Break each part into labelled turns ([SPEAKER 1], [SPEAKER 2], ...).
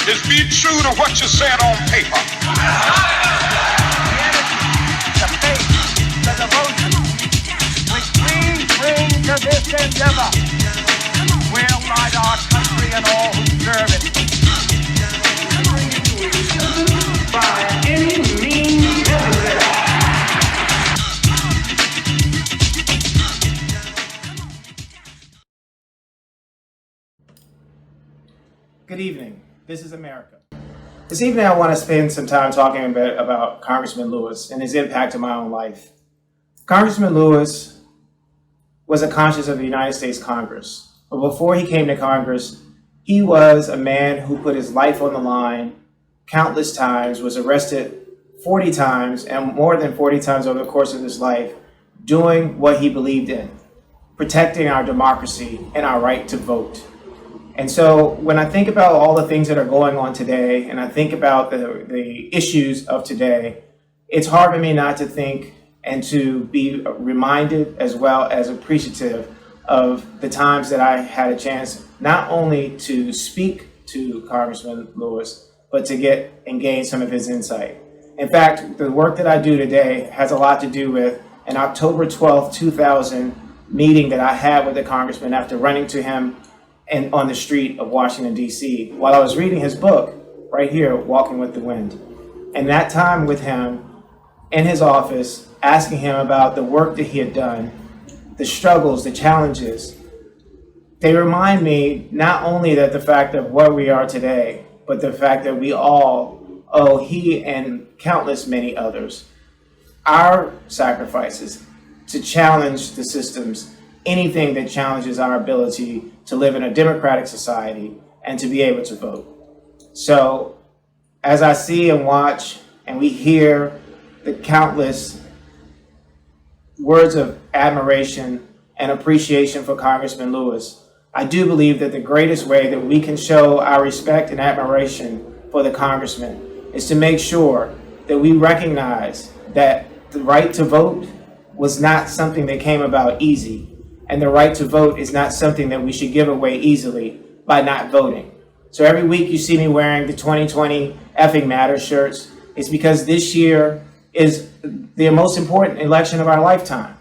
[SPEAKER 1] is be true to what you said on paper.
[SPEAKER 2] The faith, the devotion which we bring to this endeavor will guide our country and all who serve it. By any means necessary.
[SPEAKER 3] Good evening. This is America. This evening I want to spend some time talking a bit about Congressman Lewis and his impact on my own life. Congressman Lewis was a conscience of the United States Congress. But before he came to Congress, he was a man who put his life on the line countless times, was arrested 40 times and more than 40 times over the course of his life, doing what he believed in, protecting our democracy and our right to vote. And so when I think about all the things that are going on today, and I think about the issues of today, it's hard for me not to think and to be reminded as well as appreciative of the times that I had a chance not only to speak to Congressman Lewis, but to get and gain some of his insight. In fact, the work that I do today has a lot to do with an October 12th, 2000 meeting that I had with the Congressman after running to him and on the street of Washington, D.C., while I was reading his book right here, Walking with the Wind. And that time with him in his office, asking him about the work that he had done, the struggles, the challenges, they remind me not only that the fact of where we are today, but the fact that we all owe, he and countless many others, our sacrifices to challenge the systems, anything that challenges our ability to live in a democratic society and to be able to vote. So as I see and watch and we hear the countless words of admiration and appreciation for Congressman Lewis, I do believe that the greatest way that we can show our respect and admiration for the Congressman is to make sure that we recognize that the right to vote was not something that came about easy, and the right to vote is not something that we should give away easily by not voting. So every week you see me wearing the 2020 Effing Matters shirts. It's because this year is the most important election of our lifetime.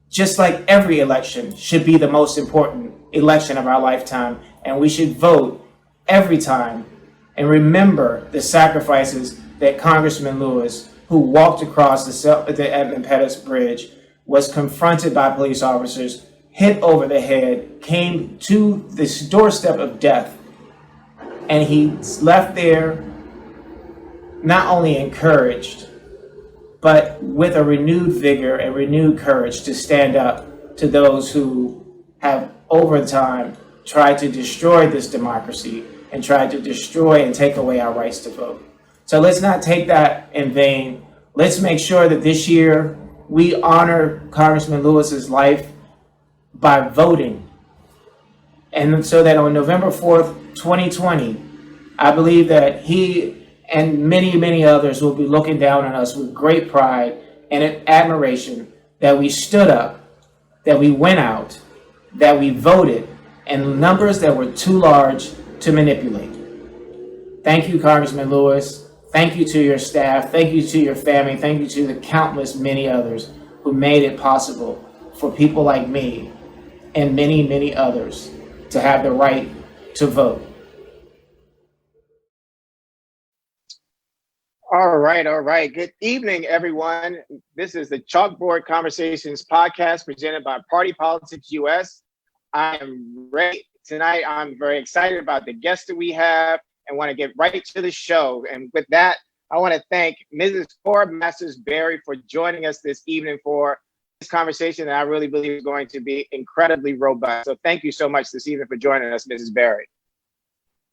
[SPEAKER 3] Just like every election should be the most important election of our lifetime, and we should vote every time and remember the sacrifices that Congressman Lewis, who walked across the Edmund Pettus Bridge, was confronted by police officers, hit over the head, came to this doorstep of death, and he left there not only encouraged, but with a renewed vigor and renewed courage to stand up to those who have over time tried to destroy this democracy and tried to destroy and take away our rights to vote. So let's not take that in vain. Let's make sure that this year we honor Congressman Lewis's life by voting. And so that on November 4th, 2020, I believe that he and many, many others will be looking down on us with great pride and admiration that we stood up, that we went out, that we voted in numbers that were too large to manipulate. Thank you, Congressman Lewis. Thank you to your staff. Thank you to your family. Thank you to the countless many others who made it possible for people like me and many, many others to have the right to vote.
[SPEAKER 4] All right. Good evening, everyone. This is the Chalkboard Conversations podcast presented by Party Politics US. I am ready tonight. I'm very excited about the guests that we have and want to get right to the show. And with that, I want to thank Mrs. Cora Masters-Berry for joining us this evening for this conversation that I really believe is going to be incredibly robust. So thank you so much this evening for joining us, Mrs. Berry.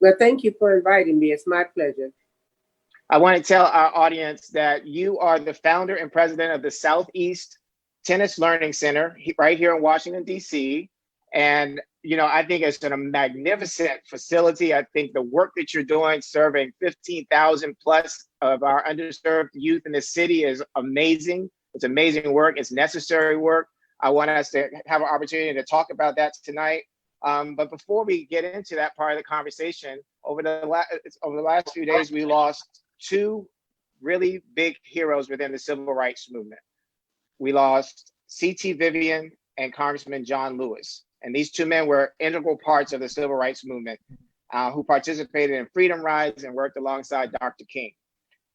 [SPEAKER 5] Well, thank you for inviting me. It's my pleasure.
[SPEAKER 4] I want to tell our audience that you are the founder and president of the Southeast Tennis Learning Center right here in Washington, D.C. And, you know, I think it's a magnificent facility. I think the work that you're doing, serving 15,000 plus of our underserved youth in the city is amazing. It's amazing work. It's necessary work. I want us to have an opportunity to talk about that tonight. But before we get into that part of the conversation, over the last few days, we lost two really big heroes within the civil rights movement. We lost C.T. Vivian and Congressman John Lewis. And these two men were integral parts of the civil rights movement who participated in freedom rides and worked alongside Dr. King.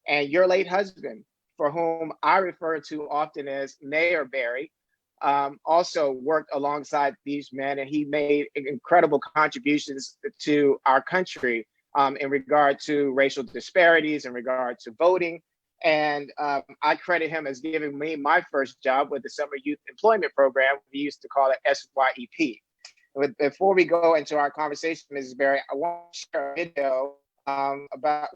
[SPEAKER 4] And your late husband, for whom I refer to often as Mayor Barry, also worked alongside these men, and he made incredible contributions to our country in regard to racial disparities, in regard to voting. And I credit him as giving me my first job with the Summer Youth Employment Program. We used to call it SYEP. Before we go into our conversation, Mrs. Berry, I want to share a video about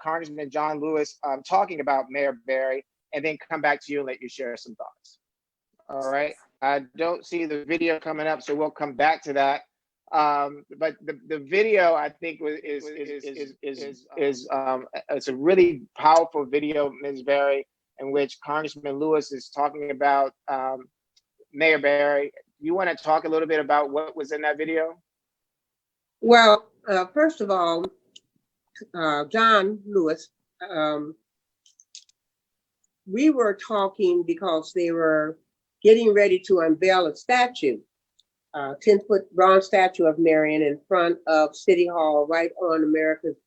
[SPEAKER 4] Congressman John Lewis talking about Mayor Berry, and then come back to you and let you share some thoughts. All right. I don't see the video coming up, so we'll come back to that. But the video, I think, it's a really powerful video, Ms. Berry, in which Congressman Lewis is talking about Mayor Berry. You want to talk a little bit about what was in that video?
[SPEAKER 5] Well, first of all, John Lewis, we were talking because they were getting ready to unveil a statue, 10-foot bronze statue of Marion in front of City Hall, right on America's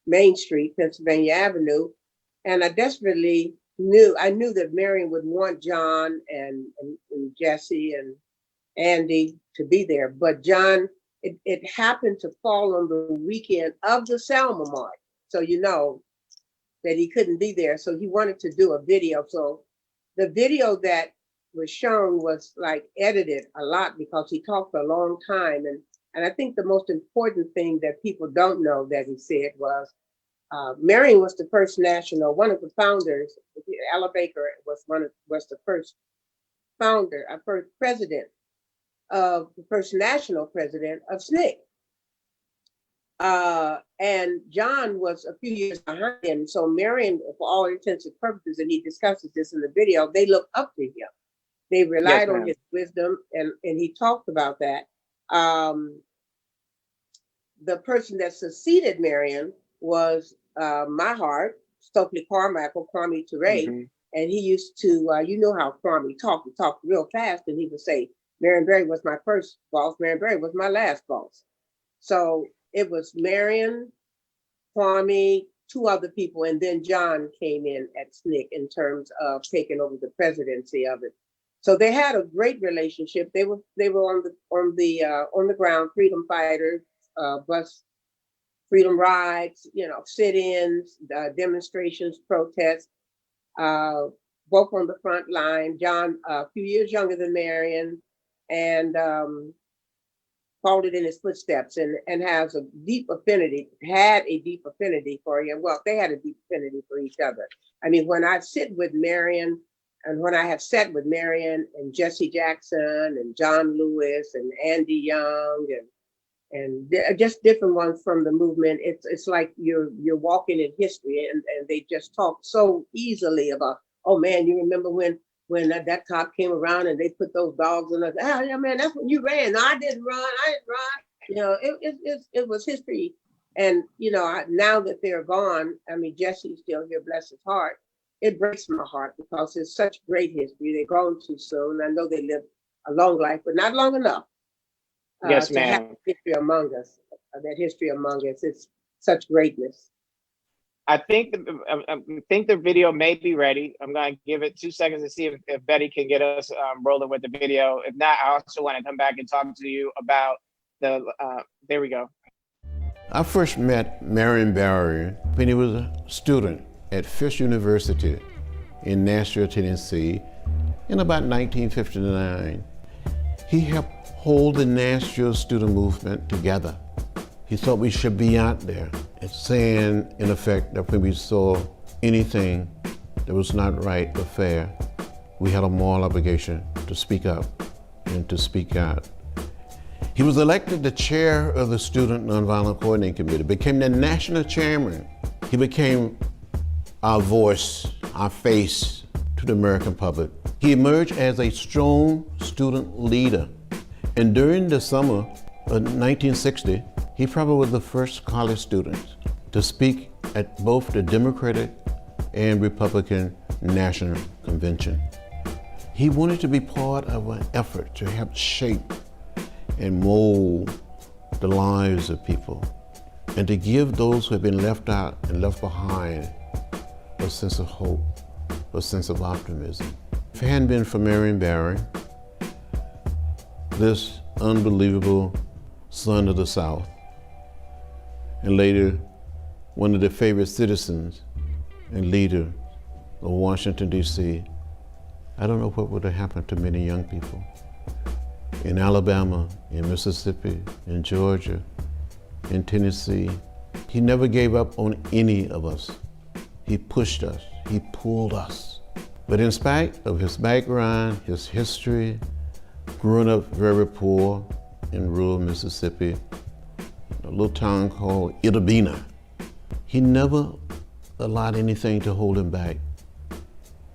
[SPEAKER 5] Main Street, Pennsylvania Avenue. And I desperately knew that Marion would want John and Jesse and Andy to be there. But John, it happened to fall on the weekend of the Selma March. So you know that he couldn't be there. So he wanted to do a video. So the video that was shown was like edited a lot because he talked a long time. And I think the most important thing that people don't know that he said was, Marion was the first national, one of the founders. Ella Baker was the first founder, first president of the first national president of SNCC. And John was a few years behind him. So Marion, for all intents and purposes, and he discusses this in the video, they look up to him. They relied on his wisdom, and he talked about that. The person that succeeded Marion was my heart, Stokely Carmichael, Kwame Ture, and he used to, you know how Kwame talked. He talked real fast, and he would say, Marion Barry was my first boss, Marion Barry was my last boss. So it was Marion, Kwame, two other people, and then John came in at SNCC in terms of taking over the presidency of it. So they had a great relationship. They were on the ground, freedom fighters, bus freedom rides, sit-ins, demonstrations, protests, both on the front line. John, a few years younger than Marion, and followed in his footsteps, and has a deep affinity, had a deep affinity for him. Well, they had a deep affinity for each other. I mean, when I sit with Marion, and when I have sat with Marion and Jesse Jackson and John Lewis and Andy Young and just different ones from the movement, it's like you're walking in history, and they just talk so easily about, oh man, you remember when that cop came around and they put those dogs in us. Oh yeah, man, that's when you ran. No, I didn't run. It was history. And now that they're gone, I mean, Jesse's still here, bless his heart. It breaks my heart because it's such great history. They're gone too soon. I know they lived a long life, but not long enough.
[SPEAKER 4] Yes,
[SPEAKER 5] to have
[SPEAKER 4] ma'am.
[SPEAKER 5] history among us. That history among us. It's such greatness.
[SPEAKER 4] I think the video may be ready. I'm going to give it 2 seconds to see if Betty can get us rolling with the video. If not, I also want to come back and talk to you about there we go.
[SPEAKER 6] I first met Marion Barry when he was a student at Fisk University in Nashville, Tennessee in about 1959. He helped hold the Nashville student movement together. He thought we should be out there and saying, in effect, that when we saw anything that was not right or fair, we had a moral obligation to speak up and to speak out. He was elected the chair of the Student Nonviolent Coordinating Committee, became the national chairman. He became our voice, our face to the American public. He emerged as a strong student leader. And during the summer of 1960, He probably was the first college student to speak at both the Democratic and Republican National Convention. He wanted to be part of an effort to help shape and mold the lives of people and to give those who have been left out and left behind a sense of hope, a sense of optimism. If it hadn't been for Marion Barry, this unbelievable son of the South, and later one of the favorite citizens and leader of Washington, D.C., I don't know what would have happened to many young people in Alabama, in Mississippi, in Georgia, in Tennessee. He never gave up on any of us. He pushed us, he pulled us. But in spite of his background, his history, growing up very poor in rural Mississippi, a little town called Itabena, he never allowed anything to hold him back.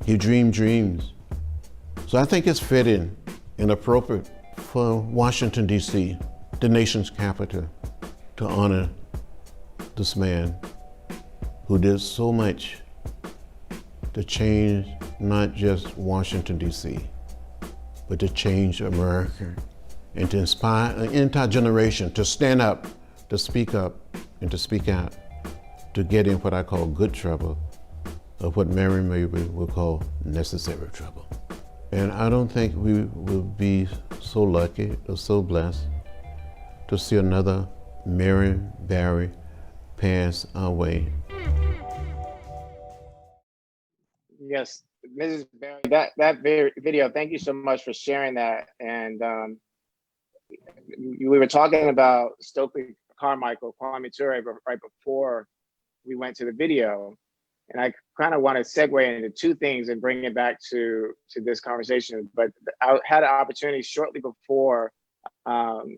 [SPEAKER 6] He dreamed dreams. So I think it's fitting and appropriate for Washington, D.C., the nation's capital, to honor this man who did so much to change not just Washington, D.C., but to change America and to inspire an entire generation to stand up, to speak up, and to speak out, to get in what I call good trouble, or what Marion Mayberry would call necessary trouble. And I don't think we will be so lucky or so blessed to see another Marion Barry pass our way.
[SPEAKER 4] Yes, Mrs. Barry, that video, thank you so much for sharing that. And we were talking about Stokely Carmichael, Kwame Ture, right before we went to the video. And I kind of want to segue into two things and bring it back to this conversation. But I had an opportunity shortly before Kwame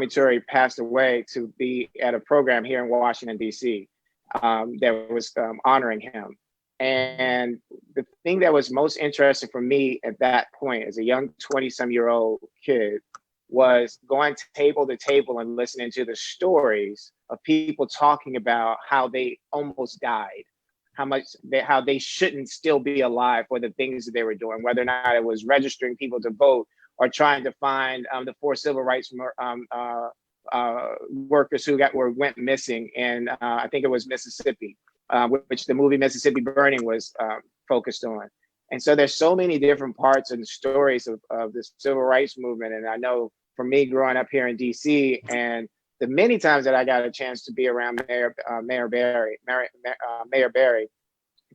[SPEAKER 4] Ture passed away to be at a program here in Washington, D.C. That was honoring him. And the thing that was most interesting for me at that point as a young 20-some-year-old kid was going table to table and listening to the stories of people talking about how they almost died, how they shouldn't still be alive for the things that they were doing, whether or not it was registering people to vote or trying to find the 4 civil rights workers who went missing in I think it was Mississippi, which the movie Mississippi Burning was focused on. And so there's so many different parts and stories of the civil rights movement. And I know for me growing up here in DC and the many times that I got a chance to be around Mayor Barry,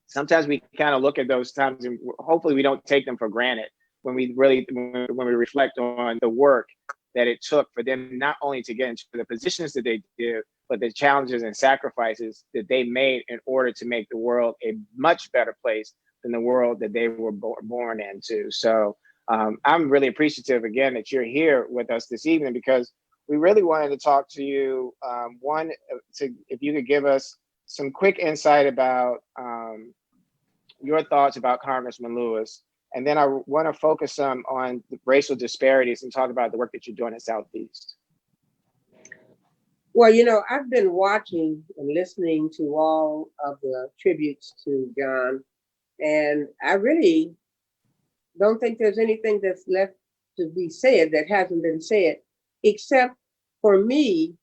[SPEAKER 4] sometimes we kind of look at those times and hopefully we don't take them for granted when we reflect on the work that it took for them not only to get into the positions that they did, but the challenges and sacrifices that they made in order to make the world a much better place than the world that they were born into. So I'm really appreciative again that you're here with us this evening, because we really wanted to talk to you. If you could give us some quick insight about your thoughts about Congressman Lewis. And then I want to focus on the racial disparities and talk about the work that you're doing in Southeast.
[SPEAKER 5] Well, I've been watching and listening to all of the tributes to John, and I really don't think there's anything that's left to be said that hasn't been said, except for me,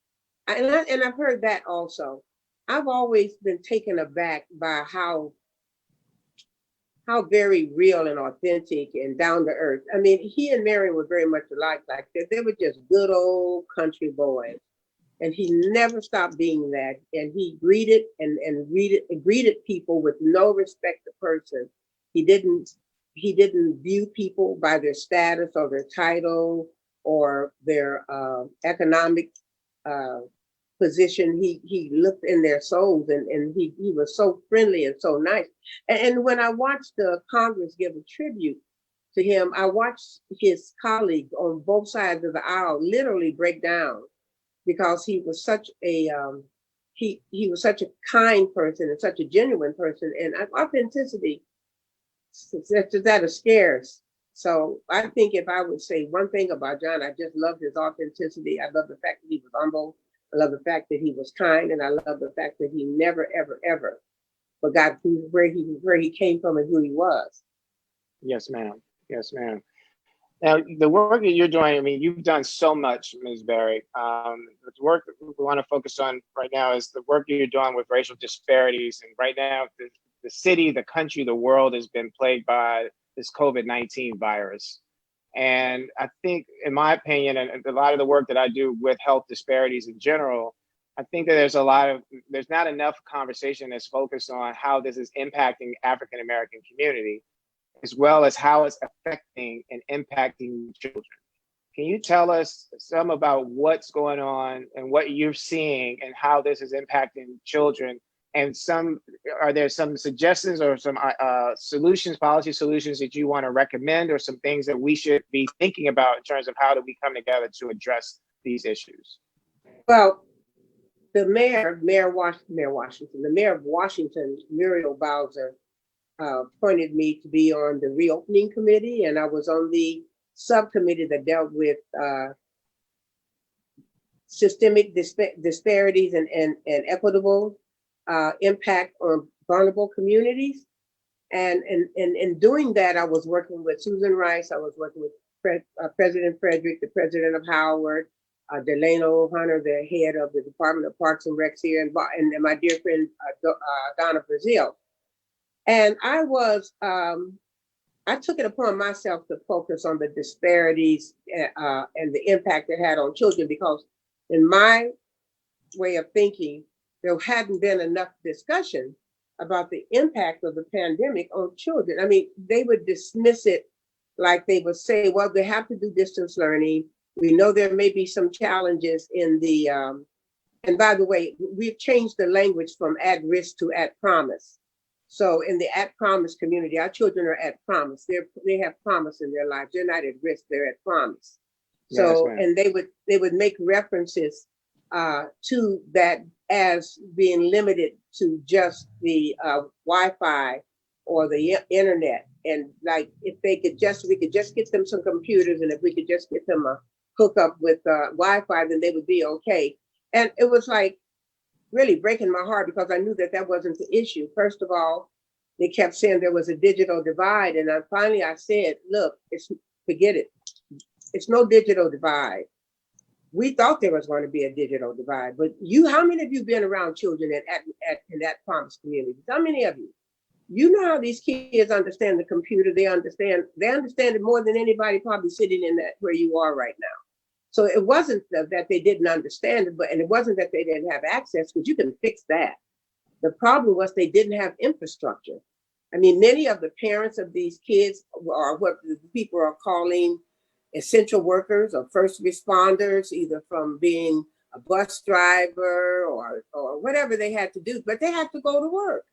[SPEAKER 5] and I've heard that also. I've always been taken aback by how very real and authentic and down to earth. I mean, he and Mary were very much alike. Like they were just good old country boys. And he never stopped being that. And he greeted greeted people with no respect to person. He didn't view people by their status or their title or their economic position. He looked in their souls, and he was so friendly and so nice. And when I watched the Congress give a tribute to him, I watched his colleagues on both sides of the aisle literally break down, because he was such a he was such a kind person and such a genuine person, and authenticity, that's a scarce So I think if I would say one thing about John, I just loved his authenticity. I love the fact that he was humble. I love the fact that he was kind, and I love the fact that he never, ever, ever forgot where he came from and who he was.
[SPEAKER 4] Yes, ma'am. Yes, ma'am. Now, the work that you're doing, I mean, you've done so much, Ms. Berry. The work that we want to focus on right now is the work you're doing with racial disparities. And right now, the city, the country, the world has been plagued by this COVID-19 virus. And I think, in my opinion, and a lot of the work that I do with health disparities in general, I think that there's not enough conversation that's focused on how this is impacting African American community, as well as how it's affecting and impacting children. Can you tell us some about what's going on and what you're seeing and how this is impacting children? And are there some suggestions or some policy solutions that you want to recommend, or some things that we should be thinking about in terms of how do we come together to address these issues?
[SPEAKER 5] Well, the mayor of Washington, Muriel Bowser, appointed me to be on the reopening committee, and I was on the subcommittee that dealt with systemic disparities and equitable impact on vulnerable communities. And in doing that, I was working with Susan Rice. I was working with President Frederick, the president of Howard, Delano Hunter, the head of the Department of Parks and Recs here, and my dear friend Donna Brazil. And I took it upon myself to focus on the disparities and the impact it had on children, because in my way of thinking, there hadn't been enough discussion about the impact of the pandemic on children. I mean, they would dismiss it like they would say, well, they have to do distance learning. We know there may be some challenges in the, and by the way, we've changed the language from at risk to at promise. So in the at promise community, our children are at promise. They have promise in their lives. They're not at risk, they're at promise. So, yes, and they would make references to that as being limited to just the Wi-Fi or the internet. And like, if we could just get them some computers, and if we could just get them a hookup with Wi-Fi, then they would be okay. And it was like really breaking my heart, because I knew that wasn't the issue. First of all, they kept saying there was a digital divide. And finally I said, look, forget it. It's no digital divide. We thought there was going to be a digital divide, but how many of you been around children in that promise community? How many of you? You know how these kids understand the computer. They understand it more than anybody probably sitting in that where you are right now. So it wasn't that they didn't understand it, and it wasn't that they didn't have access, because you can fix that. The problem was they didn't have infrastructure. I mean, many of the parents of these kids are what the people are calling essential workers or first responders, either from being a bus driver or whatever they had to do, but they had to go to work.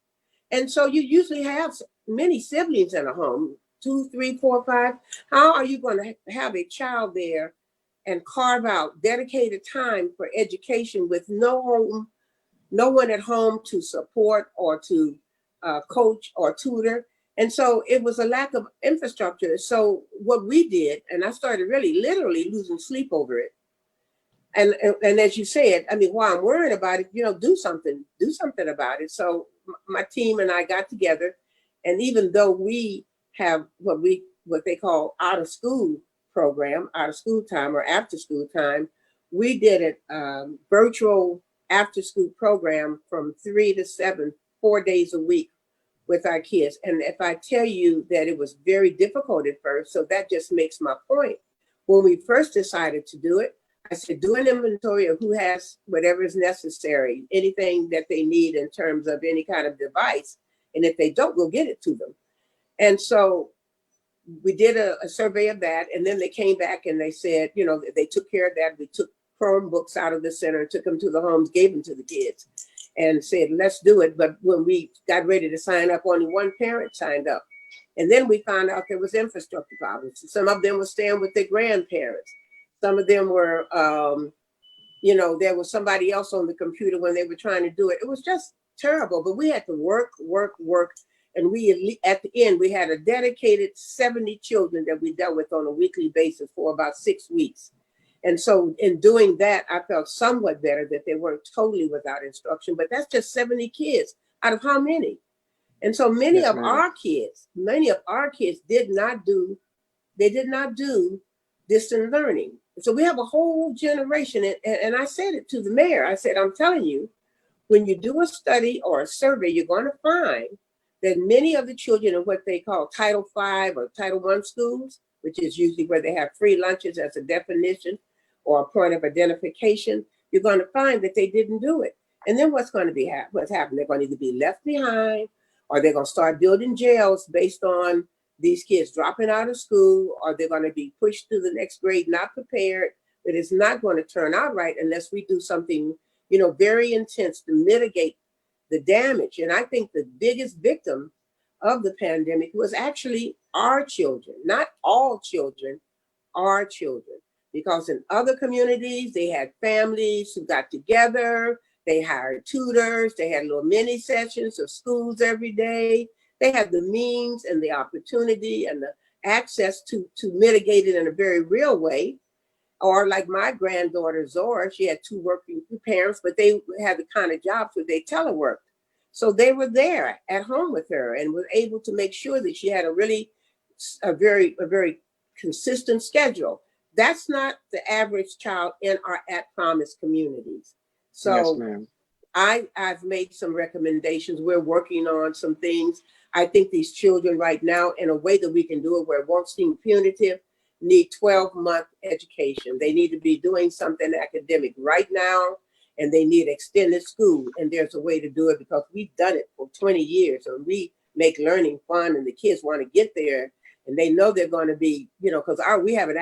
[SPEAKER 5] And so you usually have many siblings in a home, 2, 3, 4, 5. How are you going to have a child there and carve out dedicated time for education with no one at home to support or to coach or tutor? And so it was a lack of infrastructure. So what we did, and I started really literally losing sleep over it. And as you said, I mean, while I'm worried about it, do something about it. So my team and I got together, and even though we have what they call out of school time or after school time, we did a virtual after school program from 3 to 7, 4 days a week with our kids. And if I tell you that it was very difficult at first, so that just makes my point. When we first decided to do it, I said, do an inventory of who has whatever is necessary, anything that they need in terms of any kind of device. And if they don't, we'll get it to them. And so we did a survey of that. And then they came back and they said, they took care of that. We took Chromebooks out of the center, took them to the homes, gave them to the kids, and said, let's do it. But when we got ready to sign up, only one parent signed up. And then we found out there was infrastructure problems. Some of them were staying with their grandparents. Some of them were, there was somebody else on the computer when they were trying to do it. It was just terrible, but we had to work. And at the end, we had a dedicated 70 children that we dealt with on a weekly basis for about 6 weeks. And so in doing that, I felt somewhat better that they weren't totally without instruction, but that's just 70 kids out of how many? And so many
[SPEAKER 4] Yes,
[SPEAKER 5] of
[SPEAKER 4] ma'am.
[SPEAKER 5] our kids did not do distant learning. So we have a whole generation. And I said it to the mayor. I said, I'm telling you, when you do a study or a survey, you're going to find that many of the children in what they call Title V or Title I schools, which is usually where they have free lunches as a definition or a point of identification, you're going to find that they didn't do it. And then what's happening? They're going to either be left behind, or they're going to start building jails based on these kids dropping out of school, or they're going to be pushed to the next grade, not prepared. But it's not going to turn out right unless we do something, very intense to mitigate the damage. And I think the biggest victim of the pandemic was actually our children, not all children, our children. Because in other communities, they had families who got together, they hired tutors, they had little mini sessions of schools every day. They had the means and the opportunity and the access to mitigate it in a very real way. Or like my granddaughter Zora, she had two working parents, but they had the kind of jobs where they teleworked. So they were there at home with her and were able to make sure that she had a very consistent schedule. That's not the average child in our at-promise communities. So
[SPEAKER 4] Yes, ma'am.
[SPEAKER 5] I've made some recommendations. We're working on some things. I think these children right now, in a way that we can do it where it won't seem punitive, need 12-month education. They need to be doing something academic right now, and they need extended school. And there's a way to do it because we've done it for 20 years, and we make learning fun, and the kids want to get there, and they know they're going to be, because we have an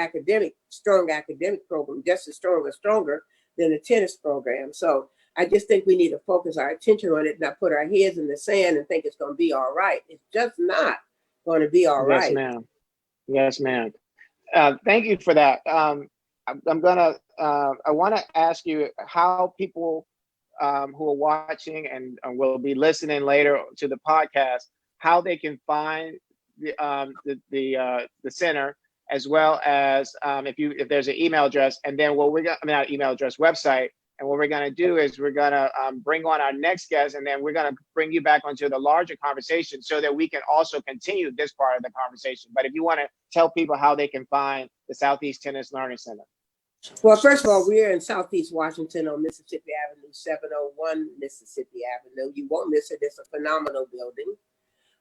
[SPEAKER 5] strong academic program, just as strong or stronger than the tennis program. So I just think we need to focus our attention on it, not put our heads in the sand and think it's going to be all right. It's just not going to be all right.
[SPEAKER 4] Yes, ma'am. Yes, ma'am. Thank you for that. I want to ask you how people who are watching and will be listening later to the podcast, how they can find the center, as well as if there's an email address, and then not email address, website. And what we're going to do is we're going to bring on our next guest, and then we're going to bring you back onto the larger conversation so that we can also continue this part of the conversation. But if you want to tell people how they can find the Southeast Tennis Learning Center.
[SPEAKER 5] Well, first of all, we're in Southeast Washington on Mississippi Avenue, 701 Mississippi Avenue. You won't miss it. It's a phenomenal building.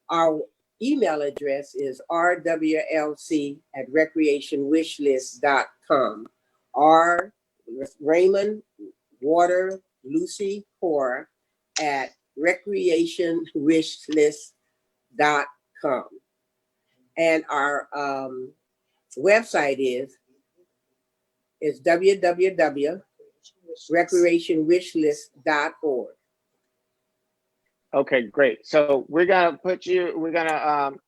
[SPEAKER 5] Our email address is rwlc@recreationwishlist.com. R Raymond Water Lucy Cora at recreationwishlist.com. And our website is www.recreationwishlist.org.
[SPEAKER 4] Okay, great. So we're gonna put you on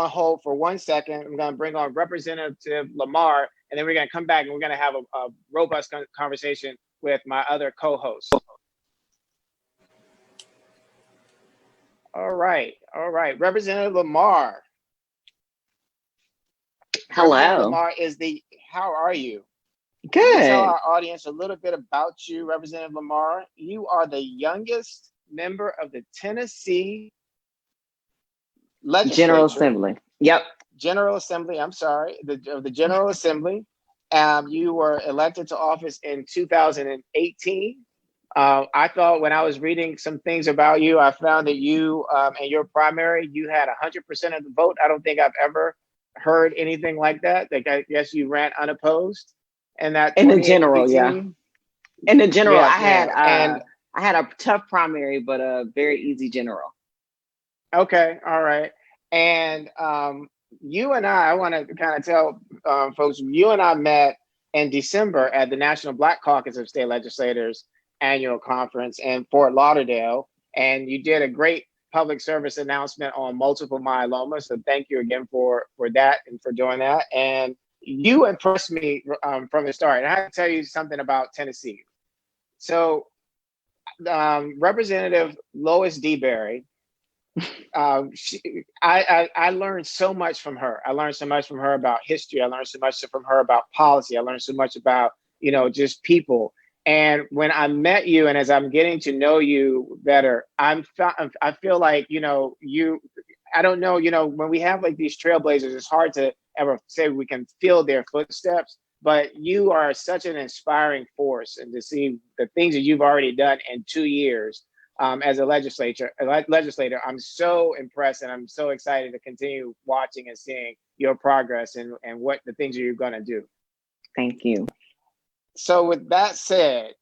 [SPEAKER 4] hold for 1 second. I'm gonna bring on Representative Lamar, and then we're gonna come back and we're gonna have a robust conversation with my other co-host. All right. Representative Lamar.
[SPEAKER 7] Hello.
[SPEAKER 4] Representative Lamar how are you?
[SPEAKER 7] Good.
[SPEAKER 4] Can you tell our audience a little bit about you, Representative Lamar? You are the youngest member of the Tennessee Legislature.
[SPEAKER 7] General Assembly. Yep.
[SPEAKER 4] General Assembly, I'm sorry, the General Assembly. You were elected to office in 2018. I thought when I was reading some things about you, I found that you and your primary, you had 100% of the vote. I don't think I've ever heard anything like that. Like, I guess you ran unopposed. And that
[SPEAKER 7] in the general, yeah. In the general,
[SPEAKER 4] yeah,
[SPEAKER 7] I had a tough primary, but a very easy general.
[SPEAKER 4] Okay, all right. And you and I want to kind of tell folks, you and I met in December at the National Black Caucus of State Legislators annual conference in Fort Lauderdale. And you did a great public service announcement on multiple myeloma. So thank you again for that and for doing that. And you impressed me from the start. And I have to tell you something about Tennessee. So Representative Lois DeBerry I learned so much from her. I learned so much from her about history. I learned so much from her about policy. I learned so much about, just people. And when I met you, and as I'm getting to know you better, I feel like, I don't know, when we have like these trailblazers, it's hard to ever say we can feel their footsteps, but you are such an inspiring force. And to see the things that you've already done in 2 years, as a legislator, I'm so impressed, and I'm so excited to continue watching and seeing your progress and what the things that you're going to do.
[SPEAKER 7] Thank you.
[SPEAKER 4] So with that said,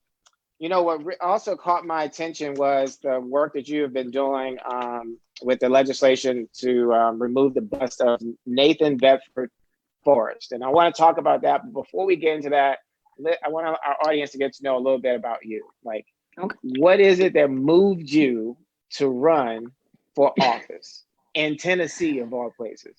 [SPEAKER 4] what also caught my attention was the work that you have been doing with the legislation to remove the bust of Nathan Bedford Forrest. And I want to talk about that. But before we get into that, I want our audience to get to know a little bit about you. Like,
[SPEAKER 7] Okay.
[SPEAKER 4] what is it that moved you to run for office in Tennessee, of all places?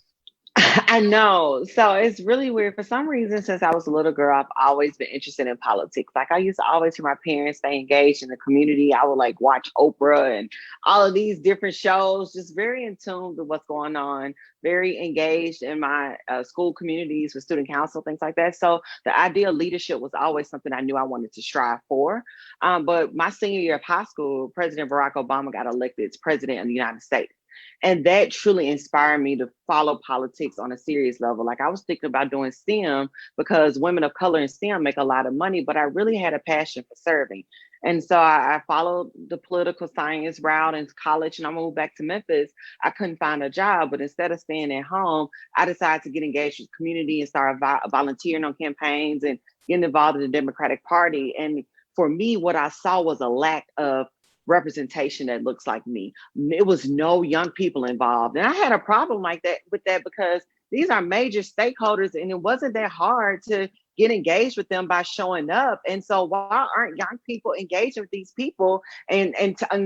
[SPEAKER 7] I know. So it's really weird. For some reason, since I was a little girl, I've always been interested in politics. Like I used to always hear my parents stay engaged in the community. I would like watch Oprah and all of these different shows, just very in tune with what's going on, very engaged in my school communities with student council, things like that. So the idea of leadership was always something I knew I wanted to strive for. But my senior year of high school, President Barack Obama got elected as president of the United States. And that truly inspired me to follow politics on a serious level. Like I was thinking about doing STEM because women of color in STEM make a lot of money, but I really had a passion for serving. And so I followed the political science route in college, and I moved back to Memphis. I couldn't find a job, but instead of staying at home, I decided to get engaged with the community and start volunteering on campaigns and getting involved in the Democratic Party. And for me, what I saw was a lack of representation that looks like me. It was no young people involved. And I had a problem like that with that because these are major stakeholders, and it wasn't that hard to get engaged with them by showing up. And so why aren't young people engaging with these people and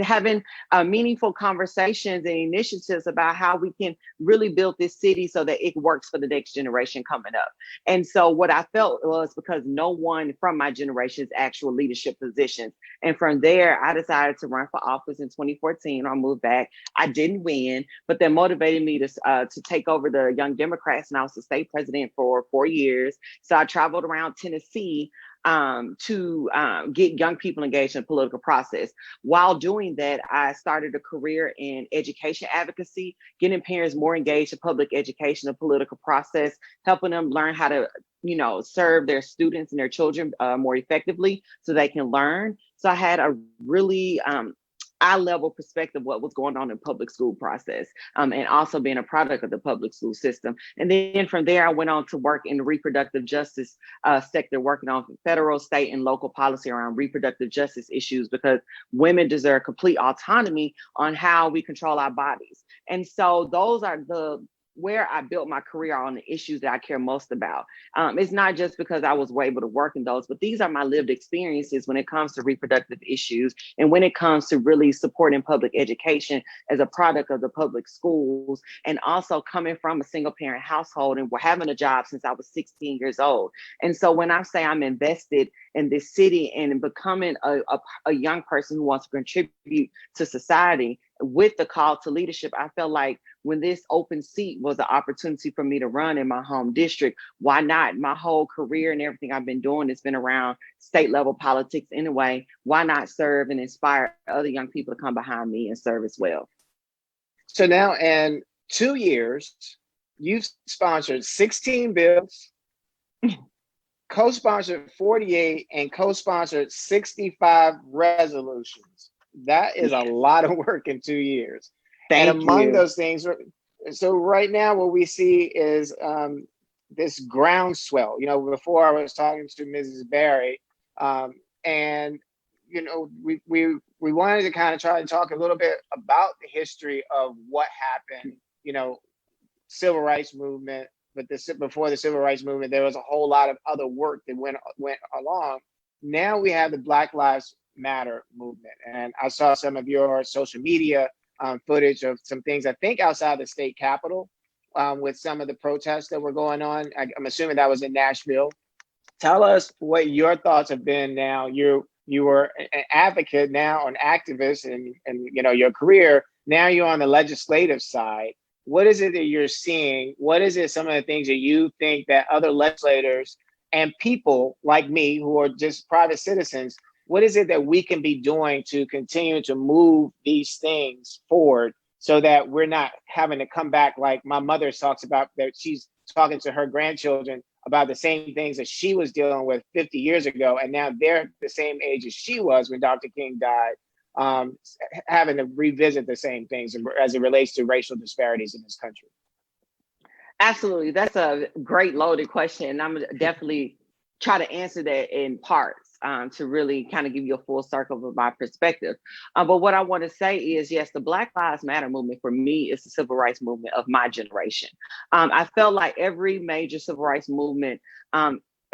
[SPEAKER 7] having meaningful conversations and initiatives about how we can really build this city so that it works for the next generation coming up? And so what I felt was because no one from my generation's actual leadership positions. And from there, I decided to run for office in 2014. I moved back. I didn't win, but that motivated me to take over the Young Democrats, and I was the state president for 4 years. So I traveled around Tennessee to get young people engaged in the political process. While doing that, I started a career in education advocacy, getting parents more engaged in public education, the political process, helping them learn how to serve their students and their children more effectively so they can learn. So I had a really eye-level perspective of what was going on in public school process, and also being a product of the public school system. And then from there, I went on to work in the reproductive justice sector, working on federal, state, and local policy around reproductive justice issues, because women deserve complete autonomy on how we control our bodies. And so those are where I built my career on the issues that I care most about. It's not just because I was able to work in those, but these are my lived experiences when it comes to reproductive issues and when it comes to really supporting public education as a product of the public schools, and also coming from a single parent household and having a job since I was 16 years old. And so when I say I'm invested in this city and in becoming a young person who wants to contribute to society with the call to leadership, I felt like when this open seat was an opportunity for me to run in my home district, why not? My whole career and everything I've been doing has been around state level politics anyway. Why not serve and inspire other young people to come behind me and serve as well?
[SPEAKER 4] So now in 2 years, you've sponsored 16 bills, co-sponsored 48, and co-sponsored 65 resolutions. That is a lot of work in 2 years.
[SPEAKER 7] Thank
[SPEAKER 4] and among
[SPEAKER 7] you.
[SPEAKER 4] those things, so right now what we see is this groundswell. Before I was talking to Mrs. Barry, and we wanted to kind of try to talk a little bit about the history of what happened. Civil rights movement, but before the civil rights movement, there was a whole lot of other work that went along. Now we have the Black Lives Matter movement, and I saw some of your social media footage of some things, I think outside the state capitol, with some of the protests that were going on. I'm assuming that was in Nashville. Tell us what your thoughts have been now. You were an advocate, now an activist, and your career Now you're on the legislative side. What is it that you're seeing? What is it, some of the things that you think that other legislators and people like me who are just private citizens, what is it that we can be doing to continue to move these things forward so that we're not having to come back like my mother talks about, that she's talking to her grandchildren about the same things that she was dealing with 50 years ago, and now they're the same age as she was when Dr. King died, having to revisit the same things as it relates to racial disparities in this country?
[SPEAKER 7] Absolutely. That's a great loaded question. And I'm gonna definitely try to answer that in parts to really kind of give you a full circle of my perspective. But what I want to say is, yes, the Black Lives Matter movement for me is the civil rights movement of my generation. I felt like every major civil rights movement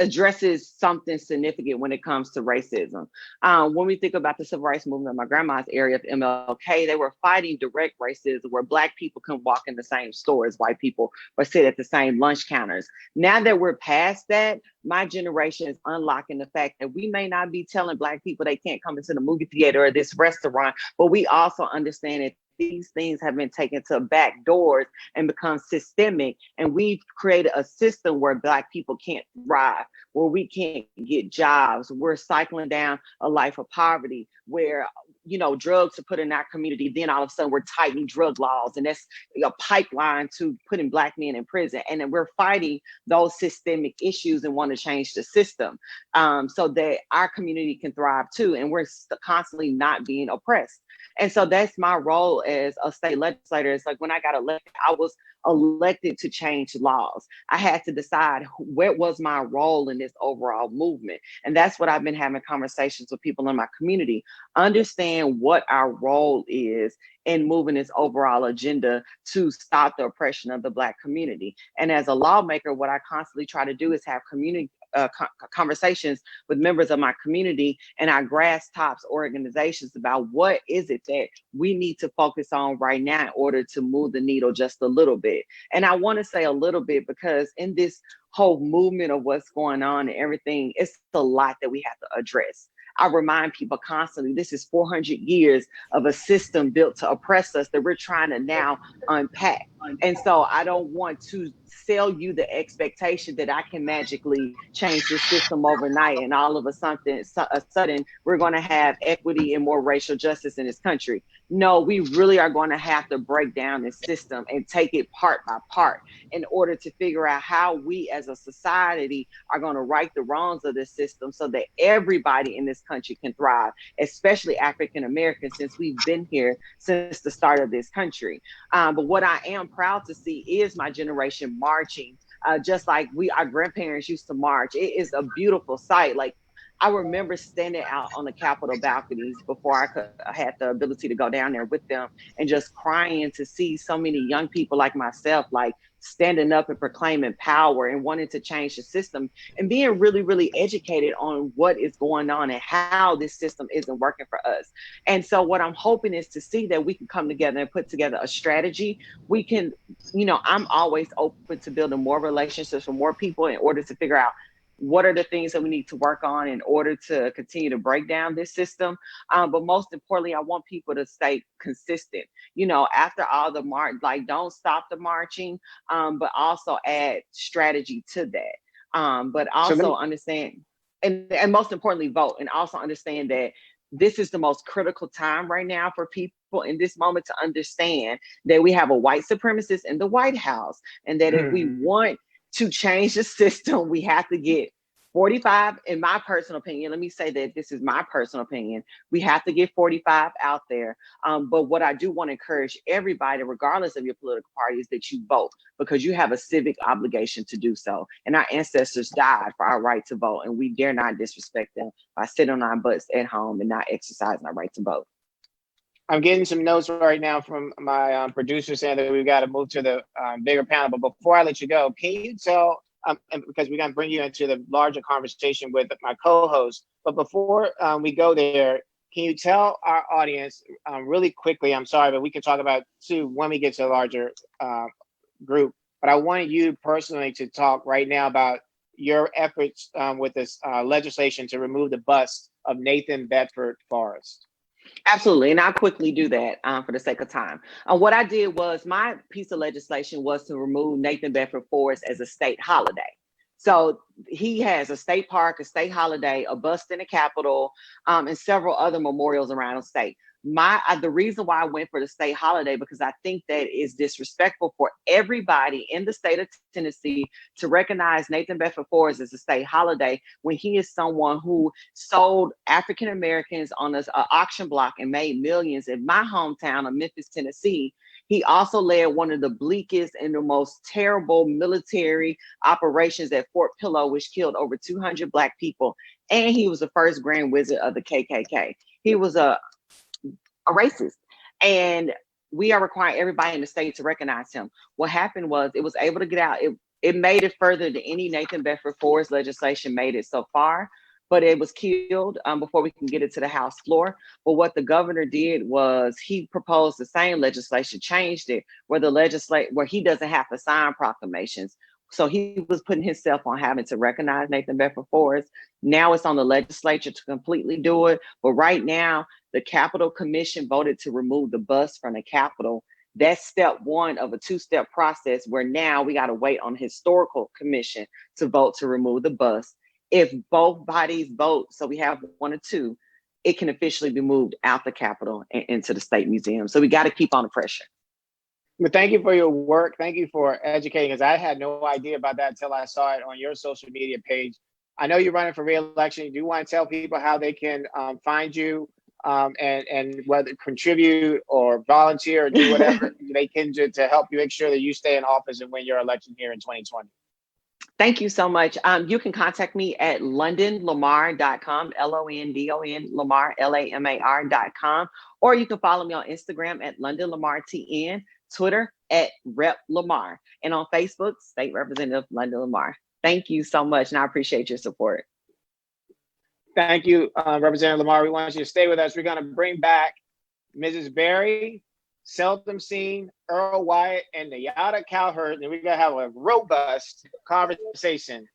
[SPEAKER 7] addresses something significant when it comes to racism. When we think about the civil rights movement in my grandma's area of MLK, they were fighting direct racism where Black people couldn't walk in the same store as white people or sit at the same lunch counters. Now that we're past that, my generation is unlocking the fact that we may not be telling Black people they can't come into the movie theater or this restaurant, but we also understand that these things have been taken to back doors and become systemic. And we've created a system where Black people can't thrive, where we can't get jobs. We're cycling down a life of poverty where, you know, drugs are put in our community. Then all of a sudden we're tightening drug laws. And that's a pipeline to putting Black men in prison. And then we're fighting those systemic issues and want to change the system so that our community can thrive too. And we're constantly not being oppressed. And so that's my role as a state legislator. It's like when I got elected, I was elected to change laws. I had to decide what was my role in this overall movement. And that's what I've been having conversations with people in my community. Understand what our role is in moving this overall agenda to stop the oppression of the Black community. And as a lawmaker, what I constantly try to do is have community conversations with members of my community and our grass tops organizations about what is it that we need to focus on right now in order to move the needle just a little bit. And I want to say a little bit because in this whole movement of what's going on and everything, it's a lot that we have to address. I remind people constantly, this is 400 years of a system built to oppress us that we're trying to now unpack. And so I don't want to sell you the expectation that I can magically change this system overnight and all of a sudden we're going to have equity and more racial justice in this country. No, we really are going to have to break down this system and take it part by part in order to figure out how we as a society are going to right the wrongs of this system so that everybody in this country can thrive, especially African Americans, since we've been here since the start of this country. But what I am proud to see is my generation marching, just like our grandparents used to march. It is a beautiful sight. Like, I remember standing out on the Capitol balconies before I had the ability to go down there with them and just crying to see so many young people like myself, like standing up and proclaiming power and wanting to change the system and being really, really educated on what is going on and how this system isn't working for us. And so what I'm hoping is to see that we can come together and put together a strategy. We can, you know, I'm always open to building more relationships with more people in order to figure out what are the things that we need to work on in order to continue to break down this system. But most importantly, I want people to stay consistent. You know, after all the march, like don't stop the marching, but also add strategy to that. But also understand, and most importantly, vote, and also understand that this is the most critical time right now for people in this moment to understand that we have a white supremacist in the White House, and that if we want to change the system, we have to get 45, in my personal opinion. Let me say that this is my personal opinion. We have to get 45 out there. But what I do want to encourage everybody, regardless of your political party, is that you vote because you have a civic obligation to do so. And our ancestors died for our right to vote, and we dare not disrespect them by sitting on our butts at home and not exercising our right to vote.
[SPEAKER 4] I'm getting some notes right now from my producer saying that we've got to move to the bigger panel. But before I let you go, can you tell, and because we're going to bring you into the larger conversation with my co-host, but before we go there, can you tell our audience really quickly, I'm sorry, but we can talk about too when we get to a larger group, but I wanted you personally to talk right now about your efforts with this legislation to remove the bust of Nathan Bedford Forrest.
[SPEAKER 7] Absolutely. And I'll quickly do that for the sake of time. What I did was my piece of legislation was to remove Nathan Bedford Forrest as a state holiday. So he has a state park, a state holiday, a bust in the Capitol, and several other memorials around the state. The reason why I went for the state holiday, because I think that is disrespectful for everybody in the state of Tennessee to recognize Nathan Bedford Forrest as a state holiday when he is someone who sold African Americans on an auction block and made millions in my hometown of Memphis, Tennessee. He also led one of the bleakest and the most terrible military operations at Fort Pillow, which killed over 200 Black people. And he was the first Grand Wizard of the KKK. He was a racist. And we are requiring everybody in the state to recognize him. What happened was it was able to get out. It made it further than any Nathan Bedford Forrest legislation made it so far, but it was killed before we can get it to the House floor. But what the governor did was he proposed the same legislation, changed it where where he doesn't have to sign proclamations. So he was putting himself on having to recognize Nathan Bedford Forrest. Now it's on the legislature to completely do it. But right now, the Capitol Commission voted to remove the bus from the Capitol. That's step one of a two-step process where now we got to wait on historical commission to vote to remove the bus. If both bodies vote, so we have one or two, it can officially be moved out the Capitol and into the State Museum. So we got to keep on the pressure.
[SPEAKER 4] But thank you for your work. Thank you for educating us. I had no idea about that until I saw it on your social media page. I know you're running for re-election. Do you want to tell people how they can find you and whether contribute or volunteer or do whatever they can do to help you make sure that you stay in office and win your election here in 2020?
[SPEAKER 7] Thank you so much. You can contact me at londonlamar.com, LONDON, Lamar, LAMAR.com, or you can follow me on Instagram at LondonLamarTN, Twitter at Rep Lamar, and on Facebook, State Representative London Lamar. Thank you so much, and I appreciate your support.
[SPEAKER 4] Thank you, Representative Lamar. We want you to stay with us. We're going to bring back Mrs. Berry, Seldom Seen, Earl Wyatt, and Nayada Cowherd, and we're going to have a robust conversation.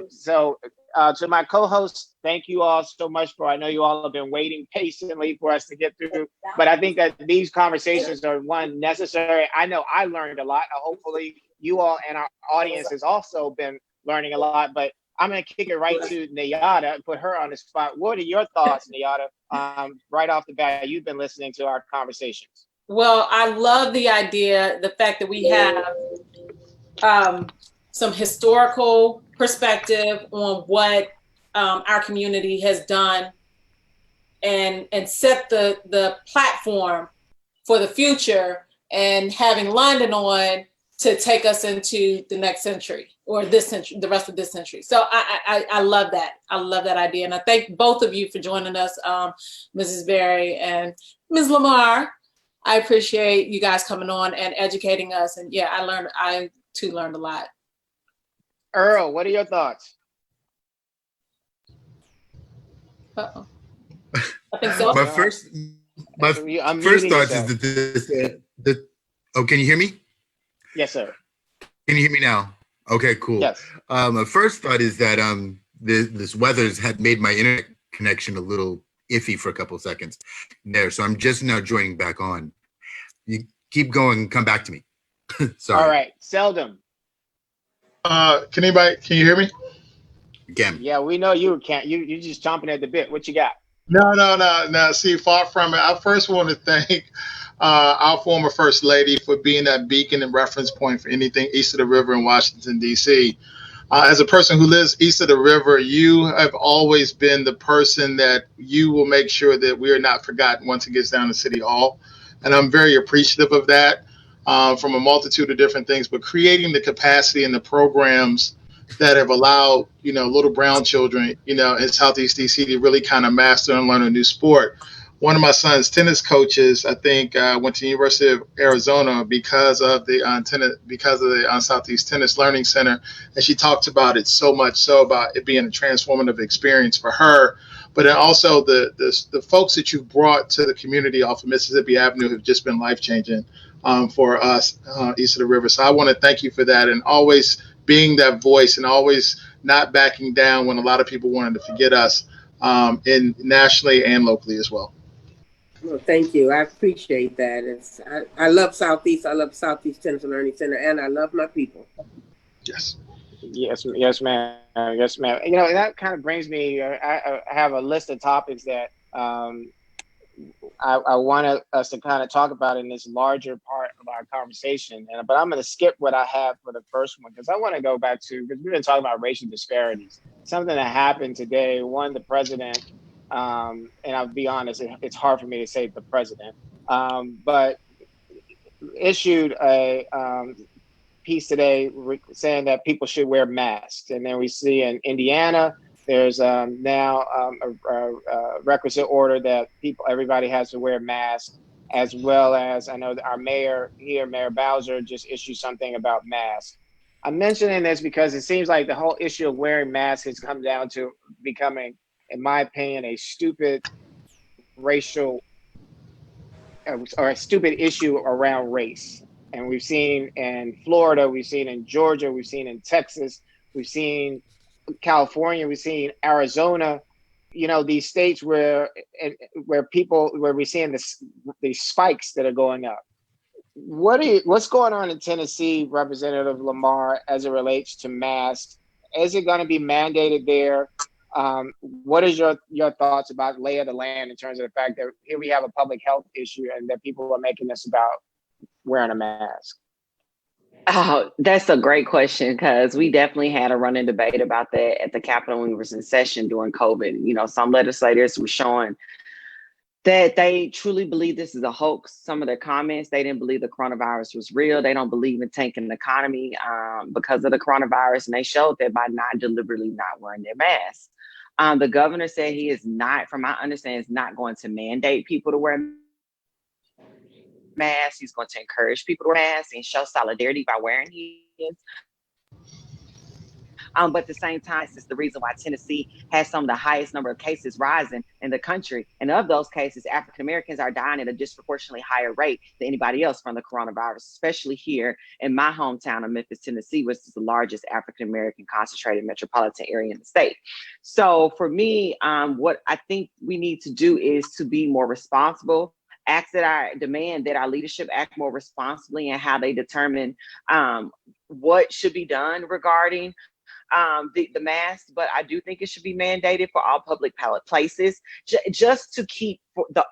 [SPEAKER 4] So to my co-hosts, thank you all so much I know you all have been waiting patiently for us to get through, but I think that these conversations are necessary. I know I learned a lot. Hopefully you all and our audience has also been learning a lot, but I'm going to kick it right to Nayada and put her on the spot. What are your thoughts, Nayada, right off the bat? You've been listening to our conversations.
[SPEAKER 8] Well, I love the idea, the fact that we have some historical perspective on what our community has done and set the platform for the future, and having London on to take us into the next century or this century, the rest of this century. So I love that. I love that idea. And I thank both of you for joining us, Mrs. Berry and Ms. Lamar. I appreciate you guys coming on and educating us. And yeah, I too learned a lot.
[SPEAKER 4] Earl, what are your thoughts?
[SPEAKER 8] Uh-oh. I think so.
[SPEAKER 9] My first thoughts is that oh, can you hear me?
[SPEAKER 4] Yes, sir.
[SPEAKER 9] Can you hear me now? Okay, cool.
[SPEAKER 4] Yes.
[SPEAKER 9] My first thought is that this weather's had made my internet connection a little iffy for a couple of seconds there, so I'm just now joining back on. You keep going, come back to me. Sorry.
[SPEAKER 4] All right, Seldom.
[SPEAKER 10] Can you hear me?
[SPEAKER 9] Again.
[SPEAKER 4] Yeah, we know you can't. You just chomping at the bit. What you got?
[SPEAKER 10] No. See, far from it. I first want to thank our former First Lady for being that beacon and reference point for anything east of the river in Washington, D.C. As a person who lives east of the river, you have always been the person that you will make sure that we are not forgotten once it gets down to City Hall. And I'm very appreciative of that from a multitude of different things, but creating the capacity and the programs that have allowed, little brown children, in Southeast DC to really kind of master and learn a new sport. One of my son's tennis coaches, I think, went to the University of Arizona because of the Southeast Tennis Learning Center, and she talked about it so much so about it being a transformative experience for her. But then also the folks that you brought to the community off of Mississippi Avenue have just been life changing for us east of the river. So I want to thank you for that, and always being that voice and always not backing down when a lot of people wanted to forget us, in nationally and locally as well.
[SPEAKER 5] Well, thank you. I appreciate that. I love Southeast. I love Southeast Tennessee Learning Center, and I love my people.
[SPEAKER 10] Yes.
[SPEAKER 4] Yes, ma'am. Yes, ma'am. You know, that kind of brings me. I have a list of topics that I want us to kind of talk about in this larger part of our conversation. But I'm going to skip what I have for the first one because I want to go back to, because we've been talking about racial disparities. Something that happened today. One, the president, and I'll be honest, it's hard for me to say the president, but issued a piece today saying that people should wear masks. And then we see in Indiana, there's now a requisite order that everybody has to wear masks, as well as I know that our mayor here, Mayor Bowser, just issued something about masks. I'm mentioning this because it seems like the whole issue of wearing masks has come down to becoming, in my opinion, a stupid racial or a stupid issue around race. And we've seen in Florida, we've seen in Georgia, we've seen in Texas, we've seen California, we've seen Arizona, you know, these states where we're seeing these spikes that are going up. What's going on in Tennessee, Representative Lamar, as it relates to masks? Is it going to be mandated there? What is your thoughts about lay of the land in terms of the fact that here we have a public health issue and that people are making this about wearing a mask?
[SPEAKER 7] Oh, that's a great question because we definitely had a running debate about that at the Capitol when we was in session during COVID. You know, some legislators were showing that they truly believe this is a hoax. Some of their comments, they didn't believe the coronavirus was real. They don't believe in tanking the economy because of the coronavirus. And they showed that by not deliberately not wearing their masks. The governor said he is not, from my understanding, is not going to mandate people to wear masks. He's going to encourage people to wear masks and show solidarity by wearing his. But at the same time, this is the reason why Tennessee has some of the highest number of cases rising in the country. And of those cases, African Americans are dying at a disproportionately higher rate than anybody else from the coronavirus, especially here in my hometown of Memphis, Tennessee, which is the largest African American concentrated metropolitan area in the state. So for me, what I think we need to do is to be more responsible. Demand that our leadership act more responsibly in how they determine what should be done regarding the mask, but I do think it should be mandated for all public places, just to keep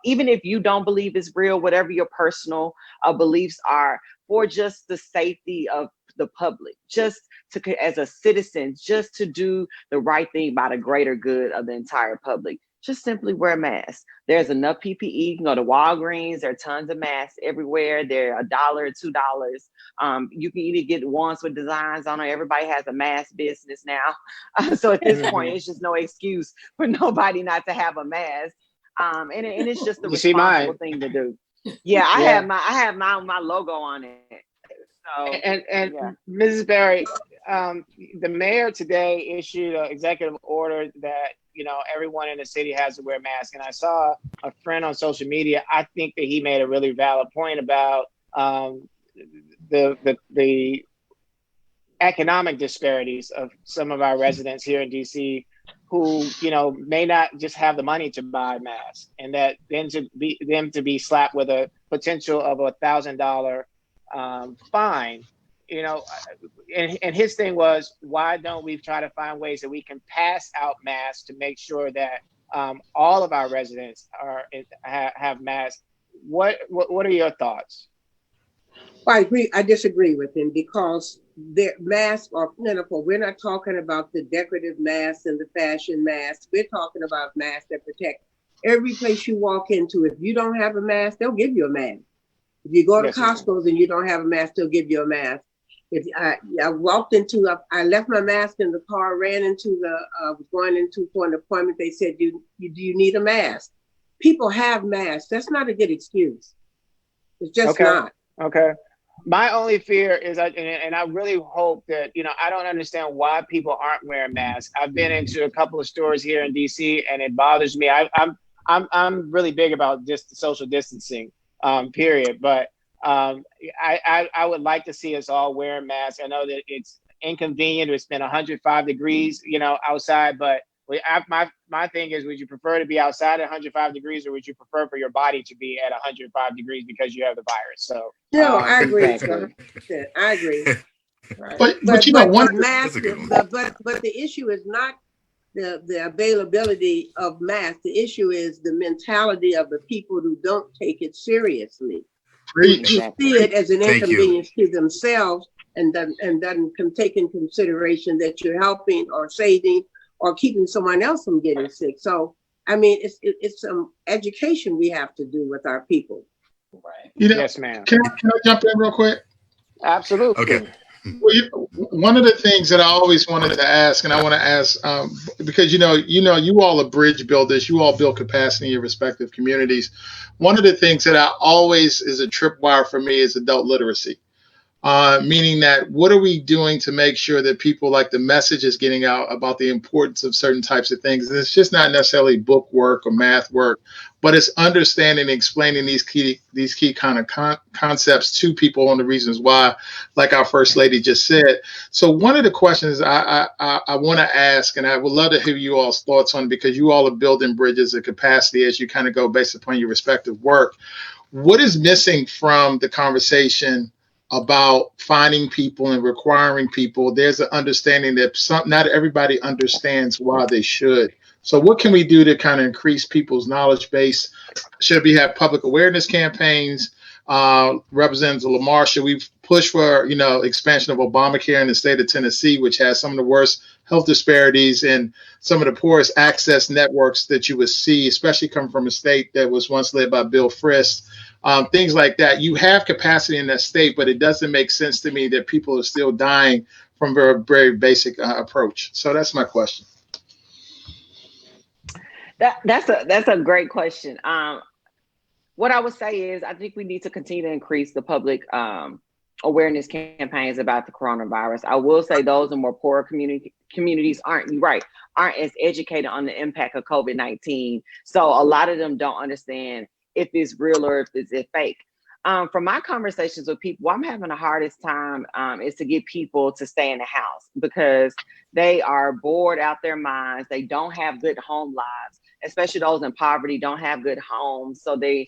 [SPEAKER 7] even if you don't believe it's real, whatever your personal beliefs are, for just the safety of the public, just to, as a citizen, just to do the right thing by the greater good of the entire public. Just simply wear a mask. There's enough PPE. You can go to Walgreens. There are tons of masks everywhere. They're $1, $2. You can either get ones with designs on it. Everybody has a mask business now. So at this point, it's just no excuse for nobody not to have a mask. And it's just the responsible thing to do. Yeah, I have my logo on it. So,
[SPEAKER 4] and Mrs. Berry, the mayor today issued an executive order that, you know, everyone in the city has to wear masks. And I saw a friend on social media. I think that he made a really valid point about the economic disparities of some of our residents here in DC who, you know, may not just have the money to buy masks, and that then to be slapped with a potential of $1,000 fine. You know, and his thing was, why don't we try to find ways that we can pass out masks to make sure that all of our residents have masks? What are your thoughts?
[SPEAKER 5] Well, I agree. I disagree with him because their masks are plentiful. We're not talking about the decorative masks and the fashion masks. We're talking about masks that protect every place you walk into. If you don't have a mask, they'll give you a mask. If you go to Costco's and you don't have a mask, they'll give you a mask. If I walked into, I left my mask in the car, ran into was going into for an appointment. They said, do you need a mask? People have masks. That's not a good excuse. It's just not.
[SPEAKER 4] Okay. My only fear is, and I really hope that, you know, I don't understand why people aren't wearing masks. I've been into a couple of stores here in DC, and it bothers me. I'm really big about just the social distancing, period. But I would like to see us all wearing masks. I know that it's inconvenient. It's been 105 degrees, you know, outside, but My thing is, would you prefer to be outside at 105 degrees, or would you prefer for your body to be at 105 degrees because you have the virus? So
[SPEAKER 5] No, I agree.
[SPEAKER 7] Exactly.
[SPEAKER 5] 100%. I agree.
[SPEAKER 4] right.
[SPEAKER 10] But you know, one
[SPEAKER 5] But mask,
[SPEAKER 9] That's a good one.
[SPEAKER 5] but the issue is not the availability of masks. The issue is the mentality of the people who don't take it seriously, who
[SPEAKER 10] preach.
[SPEAKER 5] see it as an
[SPEAKER 9] Thank you.
[SPEAKER 5] inconvenience to themselves and doesn't take in consideration that you're helping or saving or keeping someone else from getting sick. So, I mean, it's some education we have to do with our people.
[SPEAKER 4] Right.
[SPEAKER 10] You know,
[SPEAKER 4] Yes, ma'am.
[SPEAKER 10] can I jump in real quick?
[SPEAKER 4] Absolutely.
[SPEAKER 9] Okay.
[SPEAKER 10] Well, one of the things that I always wanted to ask, and I want to ask, because you all are bridge builders, you all build capacity in your respective communities. One of the things that I always is a tripwire for me is adult literacy. Meaning that what are we doing to make sure that people, like, the message is getting out about the importance of certain types of things. And it's just not necessarily book work or math work, but it's understanding and explaining these key kind of concepts to people on the reasons why, like our First Lady just said. So one of the questions I want to ask, and I would love to hear you all's thoughts on, because you all are building bridges of capacity as you kind of go based upon your respective work. What is missing from the conversation about finding people and requiring people? There's an understanding that not everybody understands why they should. So what can we do to kind of increase people's knowledge base? Should we have public awareness campaigns? Representative Lamar, should we push for, expansion of Obamacare in the state of Tennessee, which has some of the worst health disparities and some of the poorest access networks that you would see, especially coming from a state that was once led by Bill Frist? Things like that. You have capacity in that state, but it doesn't make sense to me that people are still dying from very, very basic approach. So that's my question.
[SPEAKER 7] That's a great question. What I would say is, I think we need to continue to increase the public awareness campaigns about the coronavirus. I will say those in more poorer communities aren't as educated on the impact of COVID-19. So a lot of them don't understand if it's real or if it's fake. From my conversations with people, I'm having the hardest time is to get people to stay in the house because they are bored out their minds. They don't have good home lives, especially those in poverty don't have good homes. So they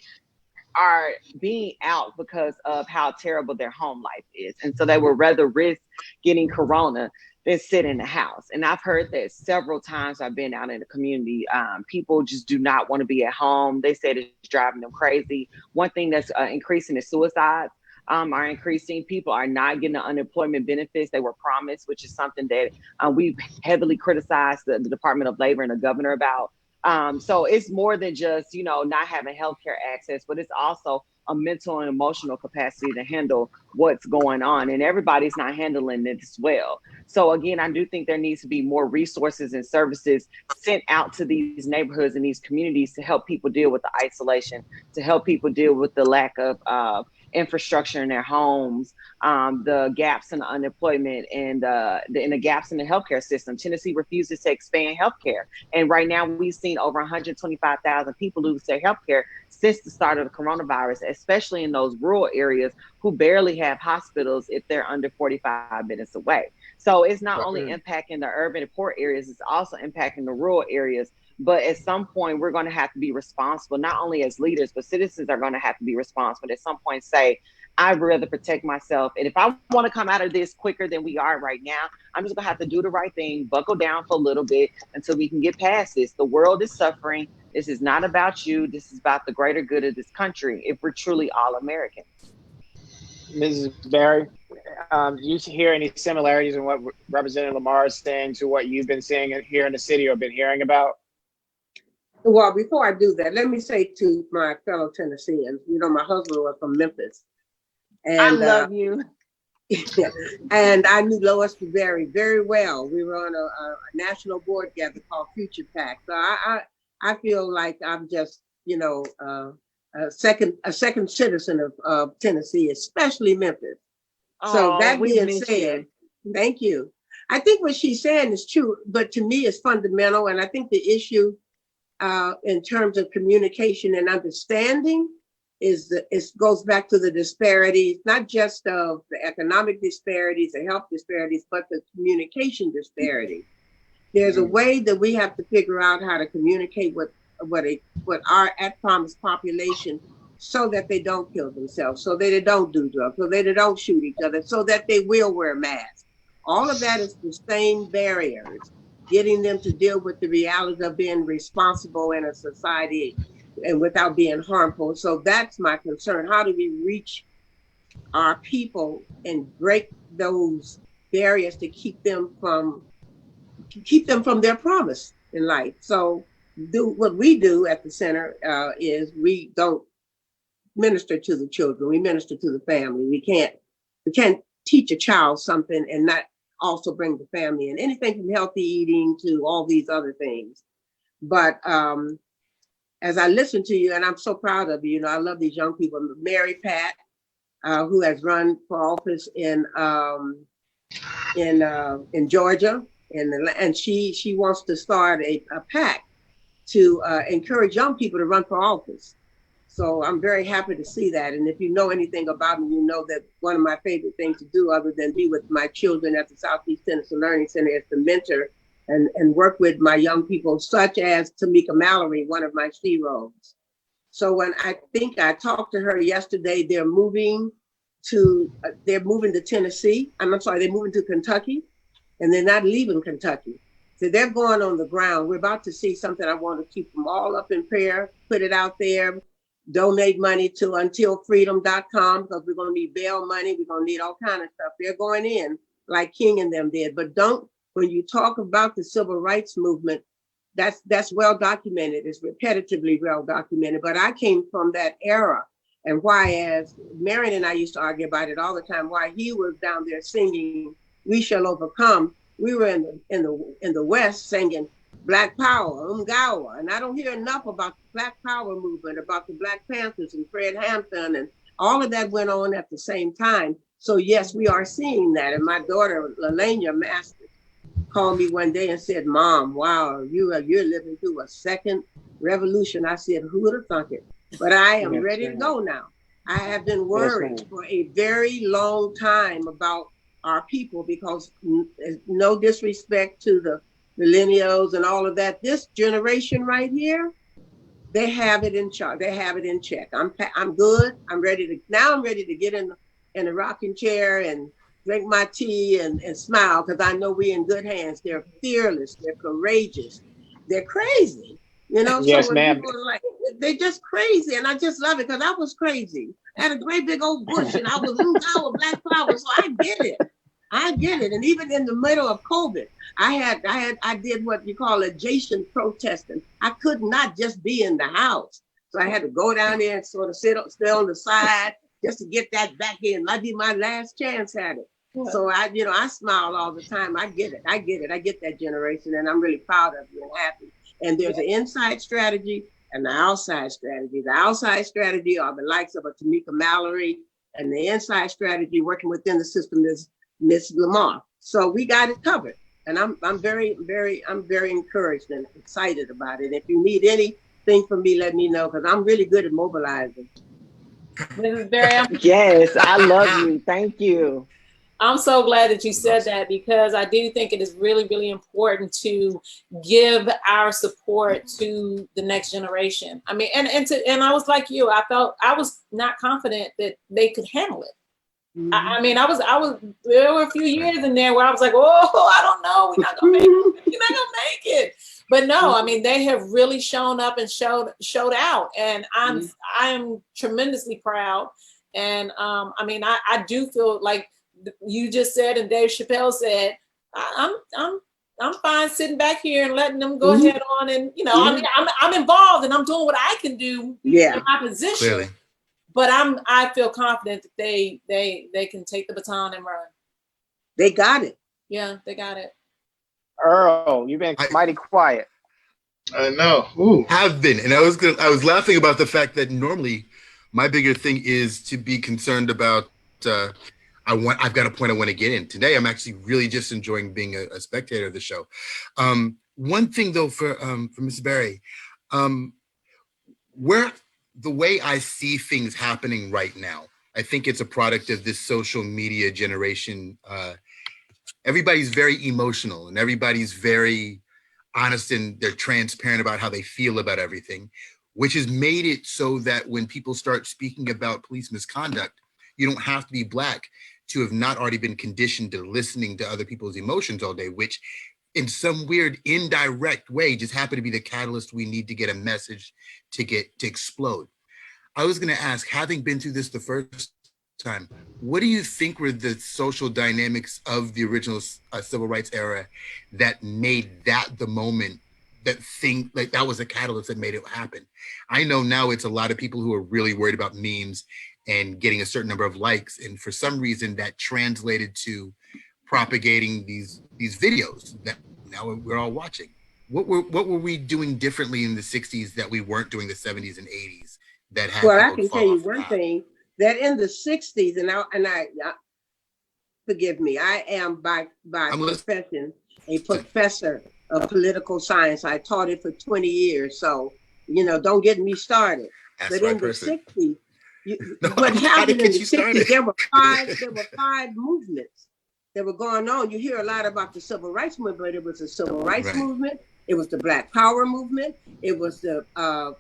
[SPEAKER 7] are being out because of how terrible their home life is. And so they would rather risk getting corona than sit in the house. And I've heard that several times I've been out in the community. People just do not want to be at home. They said it's driving them crazy. One thing that's increasing is suicides are increasing. People are not getting the unemployment benefits they were promised, which is something that we've heavily criticized the Department of Labor and the governor about. So it's more than just, not having healthcare access, but it's also a mental and emotional capacity to handle what's going on. And everybody's not handling it as well. So again, I do think there needs to be more resources and services sent out to these neighborhoods and these communities to help people deal with the isolation, to help people deal with the lack of infrastructure in their homes, the gaps in the unemployment and the gaps in the healthcare system. Tennessee refuses to expand healthcare. And right now we've seen over 125,000 people lose their healthcare since the start of the coronavirus, especially in those rural areas who barely have hospitals if they're under 45 minutes away. So it's not only impacting the urban and poor areas, it's also impacting the rural areas. But at some point, we're going to have to be responsible, not only as leaders, but citizens are going to have to be responsible. At some point, say, I'd rather protect myself. And if I want to come out of this quicker than we are right now, I'm just going to have to do the right thing, buckle down for a little bit until we can get past this. The world is suffering. This is not about you. This is about the greater good of this country if we're truly all Americans.
[SPEAKER 4] Mrs. Barry, do you hear any similarities in what Representative Lamar is saying to what you've been seeing here in the city or been hearing about?
[SPEAKER 5] Well, before I do that, let me say to my fellow Tennesseans, my husband was from Memphis. And
[SPEAKER 7] I love you.
[SPEAKER 5] And I knew Lois very, very well. We were on a national board together called Future Pack. So I feel like I'm just, a second citizen of Tennessee, especially Memphis. So that being said, thank you. I think what she's saying is true, but to me it's fundamental. And I think the issue in terms of communication and understanding it goes back to the disparities, not just of the economic disparities, the health disparities, but the communication disparity. There's a way that we have to figure out how to communicate with our at-promise population so that they don't kill themselves, so that they don't do drugs, so that they don't shoot each other, so that they will wear masks. All of that is the same barriers, getting them to deal with the reality of being responsible in a society and without being harmful. So that's my concern. How do we reach our people and break those barriers to keep them from their promise in life? So what we do at the center is we don't minister to the children, we minister to the family. We can't teach a child something and not also bring the family in, anything from healthy eating to all these other things. But as I listen to you, and I'm so proud of you, you know, I love these young people. Mary Pat, who has run for office in Georgia, and she wants to start a PAC to encourage young people to run for office. So I'm very happy to see that. And if you know anything about me, you know that one of my favorite things to do, other than be with my children at the Southeast Tennessee Learning Center, is to mentor and work with my young people, such as Tamika Mallory, one of my sheroes. So when I think I talked to her yesterday, they're moving to Tennessee. I'm sorry, they're moving to Kentucky, and they're not leaving Kentucky. So they're going on the ground. We're about to see something. I want to keep them all up in prayer, put it out there, donate money to untilfreedom.com, because we're going to need bail money. We're going to need all kind of stuff. They're going in like King and them did. But when you talk about the civil rights movement, that's well documented. It's repetitively well documented. But I came from that era. And why, as Marion and I used to argue about it all the time, why he was down there singing "We Shall Overcome," we were in the West singing Black Power, Umgawa. And I don't hear enough about the Black Power movement, about the Black Panthers and Fred Hampton, and all of that went on at the same time. So yes, we are seeing that. And my daughter, Lalania Masters, called me one day and said, "Mom, wow, you're living through a second revolution." I said, "Who would have thunk it?" But I am ready to go now. I have been worried for a very long time about our people, because no disrespect to the millennials and all of that, this generation right here, they have it in charge. They have it in check. I'm good. I'm ready to get in a rocking chair and drink my tea and smile, because I know we're in good hands. They're fearless. They're courageous. They're crazy. You know,
[SPEAKER 4] yes,
[SPEAKER 5] so when
[SPEAKER 4] ma'am.
[SPEAKER 5] people are like, they're just crazy, and I just love it, because I was crazy. I had a great big old bush, and I was Black Power, so I get it. And even in the middle of COVID, I did what you call adjacent protesting. I could not just be in the house, so I had to go down there and sort of stay on the side just to get that back in. Might be my last chance at it. Yeah. So I smile all the time. I get it. I get that generation, and I'm really proud of you and happy. And there's an inside strategy and the outside strategy. The outside strategy are the likes of a Tamika Mallory, and the inside strategy working within the system is Miss Lamar. So we got it covered. And I'm very encouraged and excited about it. If you need anything from me, let me know, because I'm really good at mobilizing.
[SPEAKER 8] This is very
[SPEAKER 7] Yes, I love you. Thank you.
[SPEAKER 8] I'm so glad that you said that, because I do think it is really, really important to give our support to the next generation. I mean, and I was like you, I was not confident that they could handle it. Mm-hmm. I mean, there were a few years in there where I was like, oh, I don't know, we're not gonna make it. You're not gonna make it. But no, I mean, they have really shown up and showed out, and I am tremendously proud. And I mean, I do feel like you just said, and Dave Chappelle said, I'm fine sitting back here and letting them go ahead on, and I mean, I'm involved and I'm doing what I can do in my position. Clearly. But I feel confident that they can take the baton and run.
[SPEAKER 5] They got it.
[SPEAKER 8] Yeah, they got it.
[SPEAKER 4] Earl, you've been mighty quiet.
[SPEAKER 10] I know. Ooh.
[SPEAKER 9] Have been, and I was laughing about the fact that normally my bigger thing is to be concerned about. I've got a point I want to get in. Today, I'm actually really just enjoying being a spectator of the show. One thing though, for Mrs. Berry, where the way I see things happening right now, I think it's a product of this social media generation everybody's very emotional and everybody's very honest and they're transparent about how they feel about everything, which has made it so that when people start speaking about police misconduct, you don't have to be Black to have not already been conditioned to listening to other people's emotions all day, which in some weird indirect way just happened to be the catalyst we need to get a message to explode. I was going to ask, having been through this the first time, what do you think were the social dynamics of the original civil rights era that made that the moment, that thing, like that was a catalyst that made it happen? I know now it's a lot of people who are really worried about memes and getting a certain number of likes, and for some reason that translated to propagating these videos that now we're all watching. What were we doing differently in the 60s that we weren't doing the 70s and 80s that had
[SPEAKER 5] Well, I
[SPEAKER 9] people
[SPEAKER 5] can
[SPEAKER 9] fall
[SPEAKER 5] tell you
[SPEAKER 9] off the
[SPEAKER 5] one
[SPEAKER 9] path?
[SPEAKER 5] thing, that in the 60s, and I forgive me, I am by profession a professor of political science. I taught it for 20 years, so don't get me started.
[SPEAKER 9] That's
[SPEAKER 5] but
[SPEAKER 9] the right
[SPEAKER 5] in
[SPEAKER 9] person.
[SPEAKER 5] the 60s,
[SPEAKER 9] No,
[SPEAKER 5] what
[SPEAKER 9] I'm trying to
[SPEAKER 5] happened in
[SPEAKER 9] get
[SPEAKER 5] the
[SPEAKER 9] you
[SPEAKER 5] 60s,
[SPEAKER 9] started.
[SPEAKER 5] there were five movements that were going on. You hear a lot about the civil rights movement, but it was the civil rights movement, it was the Black Power movement, it was the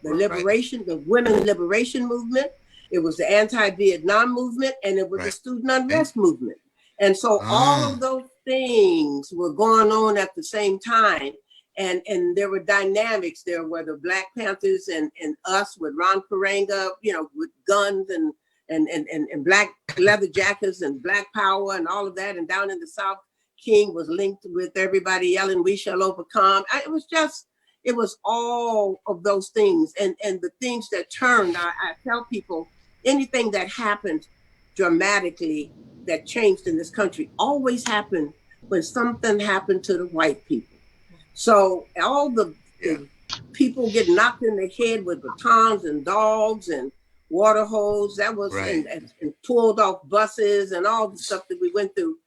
[SPEAKER 5] liberation, the women's liberation movement, it was the anti-Vietnam movement, and it was the student unrest movement. And so all of those things were going on at the same time. And there were dynamics. There were the Black Panthers and us with Ron Karenga, with guns and black leather jackets and Black Power and all of that. And down in the South, King was linked with everybody yelling, "We shall overcome." It was all of those things. And the things that turned, I tell people, anything that happened dramatically that changed in this country always happened when something happened to the white people. So all the people get knocked in the head with batons and dogs and water hose, that was and pulled off buses and all the stuff that we went through.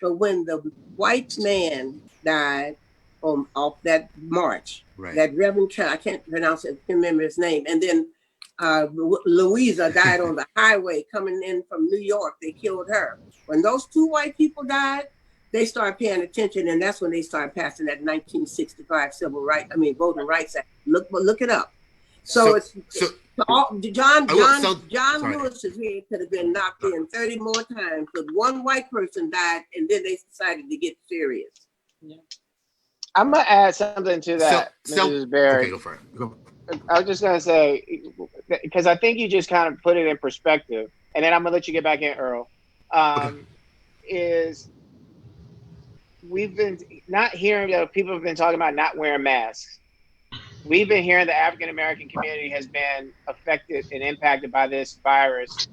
[SPEAKER 5] But when the white man died off that march, that Reverend, I can't pronounce it, I can't remember his name, and then Louisa died on the highway coming in from New York, they killed her. When those two white people died, they started paying attention, and that's when they started passing that 1965 Voting Rights Act. Look it up. John Lewis's head could have been knocked in 30 more times, but one white person died, and then they decided to get serious.
[SPEAKER 4] Yeah. I'm gonna add something to that, Mrs. Barrett.
[SPEAKER 9] Okay, go for it. Go.
[SPEAKER 4] I was just gonna say, because I think you just kind of put it in perspective, and then I'm gonna let you get back in, Earl. Is we've been not hearing that people have been talking about not wearing masks. We've been hearing the African American community has been affected and impacted by this virus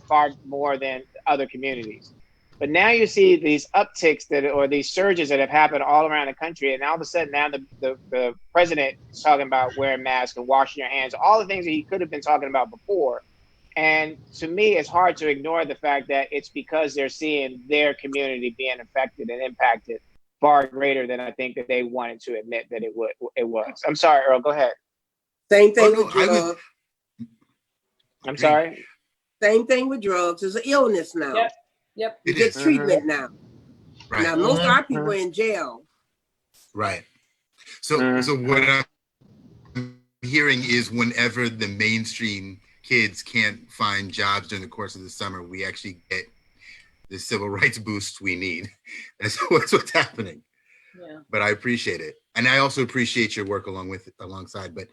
[SPEAKER 4] far more than other communities. But now you see these upticks or these surges that have happened all around the country, and all of a sudden now the president is talking about wearing masks and washing your hands, all the things that he could have been talking about before. And to me, it's hard to ignore the fact that it's because they're seeing their community being affected and impacted far greater than I think that they wanted to admit that it was. I'm sorry, Earl, go ahead.
[SPEAKER 5] Same thing with drugs.
[SPEAKER 4] I'm sorry?
[SPEAKER 5] Same thing with drugs. There's an illness now.
[SPEAKER 8] Yep.
[SPEAKER 5] You get treatment now.
[SPEAKER 9] Right.
[SPEAKER 5] Now, most of our people are in jail.
[SPEAKER 9] Right. So what I'm hearing is whenever the mainstream kids can't find jobs during the course of the summer, we actually get the civil rights boost we need. That's what's happening. Yeah. But I appreciate it. And I also appreciate your work alongside. But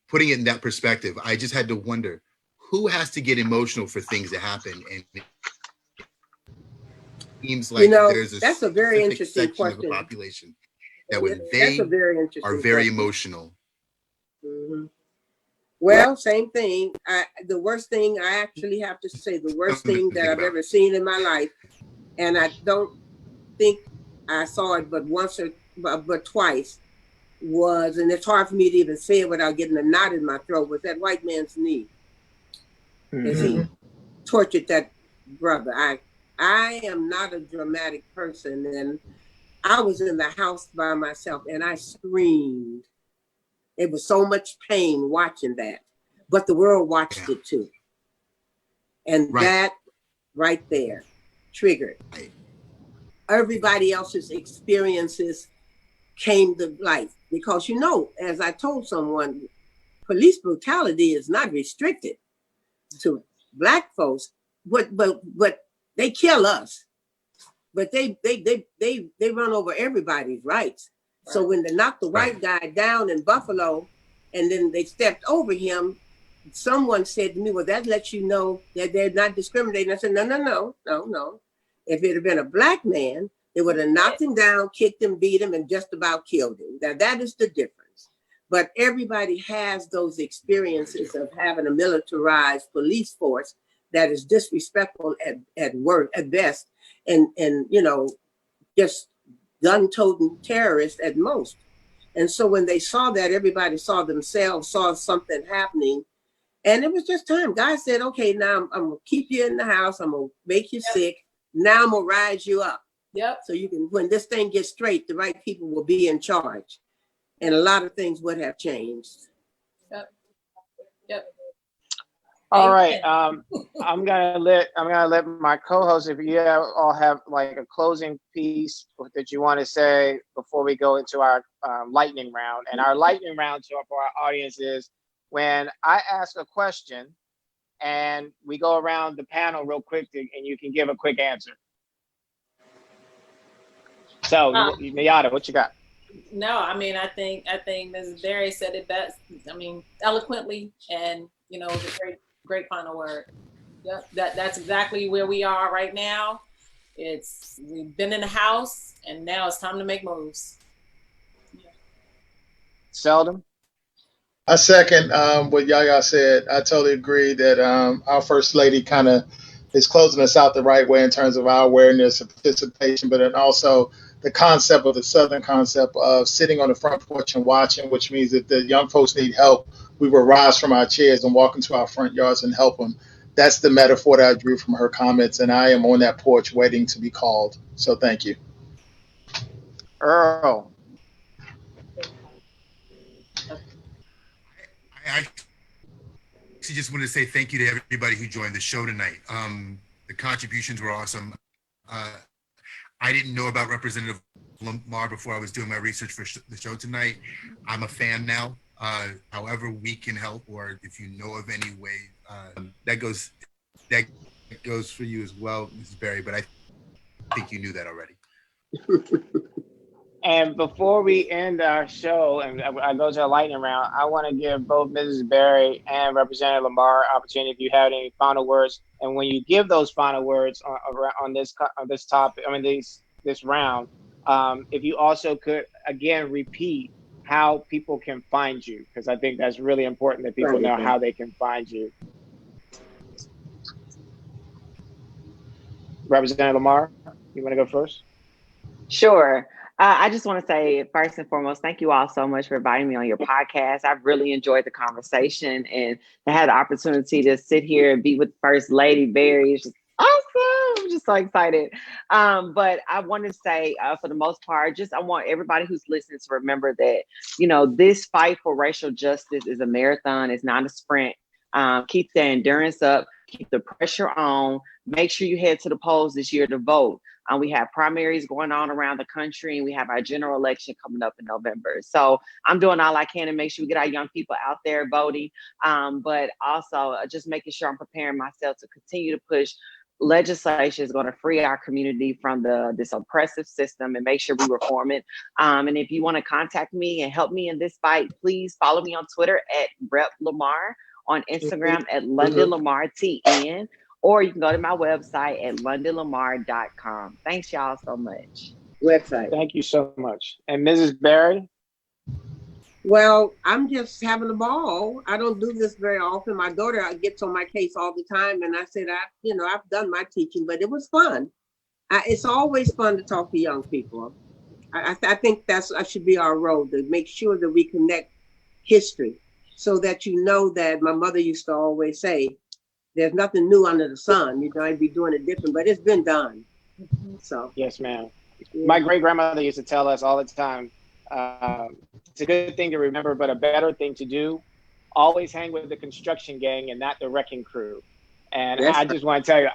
[SPEAKER 9] putting it in that perspective, I just had to wonder, who has to get emotional for things to happen? And it seems like there's
[SPEAKER 5] that's a very interesting question.
[SPEAKER 9] Of the population that when they are very emotional.
[SPEAKER 5] Mm-hmm. Well, same thing. The worst thing I actually have to say, the worst thing that I've ever seen in my life, and I don't think I saw it but once but twice, was, and it's hard for me to even say it without getting a knot in my throat, was that white man's knee. As he tortured that brother. I am not a dramatic person, and I was in the house by myself and I screamed. It was so much pain watching that, but the world watched it too. And that right there triggered. everybody else's experiences came to life. Because, you know, as I told someone, police brutality is not restricted to Black folks, but they kill us. But they run over everybody's rights. Right. So when they knocked the white guy down in Buffalo, and then they stepped over him, someone said to me, "Well, that lets you know that they're not discriminating." I said, "No. If it had been a Black man, they would have knocked him down, kicked him, beat him, and just about killed him. Now that is the difference." But everybody has those experiences of having a militarized police force that is disrespectful at work, at best, and you know, just gun-toting terrorists at most. And so when they saw that, everybody saw themselves, saw something happening, and it was just time. God said, "Okay, now I'm gonna keep you in the house. I'm gonna make you sick. Now I'm gonna rise you up.
[SPEAKER 8] Yep.
[SPEAKER 5] So you can, when this thing gets straight, the right people will be in charge, and a lot of things would have changed."
[SPEAKER 8] Yep.
[SPEAKER 4] All right. I'm gonna let my co-hosts, if you all have like a closing piece that you want to say before we go into our lightning round. And our lightning round for our audience is when I ask a question and we go around the panel real quick and you can give a quick answer. So, Miyata, what you got?
[SPEAKER 8] No, I mean, I think Mrs. Berry said it best. I mean, eloquently, and you know, it was a great final word. Yep, that's exactly where we are right now. We've been in the house, and now it's time to make moves.
[SPEAKER 4] Seldom.
[SPEAKER 10] I second what Yaya said. I totally agree that our First Lady kind of is closing us out the right way in terms of our awareness and participation, but then also the concept of the Southern concept of sitting on the front porch and watching, which means that the young folks need help. We will rise from our chairs and walk into our front yards and help them. That's the metaphor that I drew from her comments, and I am on that porch waiting to be called. So thank you.
[SPEAKER 4] Earl.
[SPEAKER 9] I actually just want to say thank you to everybody who joined the show tonight. The contributions were awesome. I didn't know about Representative Lamar before I was doing my research for the show tonight. I'm a fan now. However we can help, or if you know of any way, that goes for you as well, Mrs. Berry, but I think you knew that already.
[SPEAKER 4] And before we end our show and I go to a lightning round, I want to give both Mrs. Berry and Representative Lamar opportunity if you have any final words. And when you give those final words on this topic, this round, if you also could again repeat how people can find you, because I think that's really important that people know how they can find you. Representative Lamar, you want to go first?
[SPEAKER 7] Sure. I just want to say, first and foremost, thank you all so much for inviting me on your podcast. I've really enjoyed the conversation, and I had the opportunity to sit here and be with First Lady Berry. It's just awesome. I'm just so excited. But I want to say, for the most part, I want everybody who's listening to remember that, you know, this fight for racial justice is a marathon. It's not a sprint. Keep the endurance up. Keep the pressure on. Make sure you head to the polls this year to vote. We have primaries going on around the country, and we have our general election coming up in November. So I'm doing all I can to make sure we get our young people out there voting, but also just making sure I'm preparing myself to continue to push legislation is going to free our community from this oppressive system and make sure we reform it. And if you want to contact me and help me in this fight, please follow me on Twitter at Rep Lamar, on Instagram at London Lamar TN. Or you can go to my website at londonlamar.com. Thanks, y'all, so much.
[SPEAKER 5] Website.
[SPEAKER 4] Thank you so much. And Mrs. Berry?
[SPEAKER 5] Well, I'm just having a ball. I don't do this very often. My daughter gets on my case all the time, and I said, I've done my teaching, but it was fun. It's always fun to talk to young people. I think that should be our role, to make sure that we connect history, so that you know that my mother used to always say, there's nothing new under the sun. You know, I'd be doing it different, but it's been done. So
[SPEAKER 4] yes, ma'am. Yeah. My great grandmother used to tell us all the time, it's a good thing to remember, but a better thing to do. Always hang with the construction gang and not the wrecking crew. And
[SPEAKER 5] That's
[SPEAKER 4] I
[SPEAKER 5] right.
[SPEAKER 4] just want to tell you,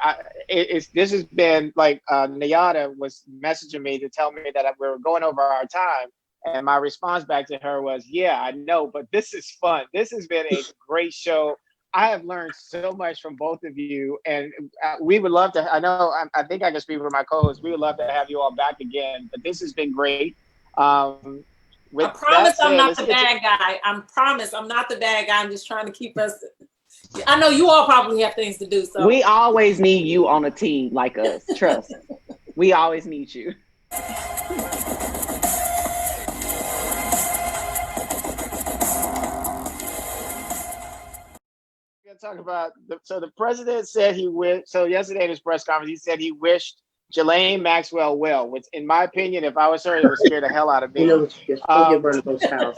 [SPEAKER 4] this has been like Nayada was messaging me to tell me that we were going over our time. And my response back to her was, yeah, I know, but this is fun. This has been a great show. I have learned so much from both of you. And we would love to, I think I can speak for my co-hosts. We would love to have you all back again, but this has been great. With
[SPEAKER 8] I promise
[SPEAKER 4] that said,
[SPEAKER 8] I'm not
[SPEAKER 4] let's
[SPEAKER 8] the
[SPEAKER 4] get to-
[SPEAKER 8] bad guy. I promise I'm not the bad guy. I'm just trying to keep us. I know you all probably have things to do. So
[SPEAKER 7] We always need you on a team like us. Trust. We always need you.
[SPEAKER 4] We're gonna talk about the president said he wished. So yesterday in his press conference, he said he wished Ghislaine Maxwell well, which, in my opinion, if I was her, it would scare the hell out of me.
[SPEAKER 5] You know, just go get one of those house.